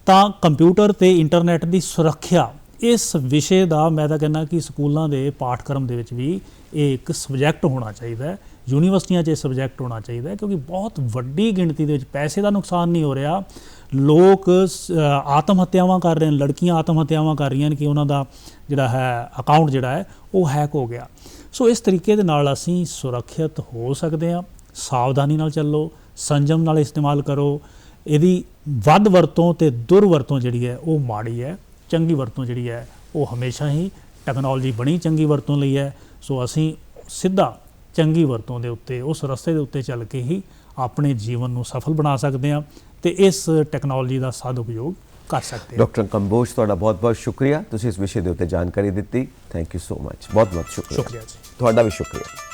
ਤਾਂ ਕੰਪਿਊਟਰ ਤੇ ਇੰਟਰਨੈਟ ਦੀ ਸੁਰੱਖਿਆ ਇਸ ਵਿਸ਼ੇ ਦਾ ਮੈਂ ਤਾਂ ਕਹਿੰਦਾ ਕਿ ਸਕੂਲਾਂ ਦੇ ਪਾਠਕ੍ਰਮ ਦੇ ਵਿੱਚ ਵੀ ਇਹ ਇੱਕ ਸਬਜੈਕਟ ਹੋਣਾ ਚਾਹੀਦਾ ਹੈ, ਯੂਨੀਵਰਸਿਟੀਆਂ 'ਚ ਇਹ ਸਬਜੈਕਟ ਹੋਣਾ ਚਾਹੀਦਾ ਹੈ, ਕਿਉਂਕਿ ਬਹੁਤ ਵੱਡੀ ਗਿਣਤੀ ਦੇ ਵਿੱਚ ਪੈਸੇ ਦਾ ਨੁਕਸਾਨ ਨਹੀਂ ਹੋ ਰਿਹਾ। ਲੋਕ ਆਤਮ ਹੱਤਿਆਵਾਂ ਕਰ ਰਹੇ ਨੇ, ਲੜਕੀਆਂ ਆਤਮ ਹੱਤਿਆਵਾਂ ਕਰ ਰਹੀਆਂ ਨੇ ਕਿ ਉਹਨਾਂ ਦਾ ਜਿਹੜਾ ਹੈ ਅਕਾਊਂਟ ਜਿਹੜਾ ਹੈ ਉਹ ਹੈਕ ਹੋ ਗਿਆ। ਸੋ ਇਸ ਤਰੀਕੇ ਦੇ ਨਾਲ ਅਸੀਂ ਸੁਰੱਖਿਅਤ ਹੋ ਸਕਦੇ ਹਾਂ। ਸਾਵਧਾਨੀ ਨਾਲ ਚੱਲੋ, ਸੰਜਮ ਨਾਲ ਇਸਤੇਮਾਲ ਕਰੋ। ਇਹਦੀ ਵੱਧ ਵਰਤੋਂ ਤੇ ਦੁਰਵਰਤੋਂ ਜਿਹੜੀ ਹੈ ਉਹ ਮਾੜੀ ਹੈ। ਚੰਗੀ ਵਰਤੋਂ ਜਿਹੜੀ ਹੈ ਉਹ ਹਮੇਸ਼ਾ ਹੀ ਟੈਕਨੋਲੋਜੀ ਬਣੀ ਚੰਗੀ ਵਰਤੋਂ ਲਈ ਹੈ। ਸੋ ਅਸੀਂ ਸਿੱਧਾ ਚੰਗੀ ਵਰਤੋਂ ਦੇ ਉੱਤੇ, ਉਸ ਰਸਤੇ ਦੇ ਉੱਤੇ ਚੱਲ ਕੇ ਹੀ ਆਪਣੇ ਜੀਵਨ ਨੂੰ ਸਫਲ ਬਣਾ ਸਕਦੇ ਹਾਂ ਤੇ ਇਸ ਟੈਕਨੋਲੋਜੀ ਦਾ ਸਦ ਉਪਯੋਗ ਕਰ ਸਕਦੇ ਹਾਂ। ਡਾਕਟਰ ਕੰਬੋਜ, ਤੁਹਾਡਾ ਬਹੁਤ-ਬਹੁਤ ਸ਼ੁਕਰੀਆ, ਤੁਸੀਂ ਇਸ ਵਿਸ਼ੇ ਦੇ ਉੱਤੇ ਜਾਣਕਾਰੀ ਦਿੱਤੀ। ਥੈਂਕ ਯੂ ਸੋ ਮਚ, ਬਹੁਤ-ਬਹੁਤ ਸ਼ੁਕਰੀਆ। ਸ਼ੁਕਰੀਆ ਜੀ। ਤੁਹਾਡਾ ਵੀ ਸ਼ੁਕਰੀਆ।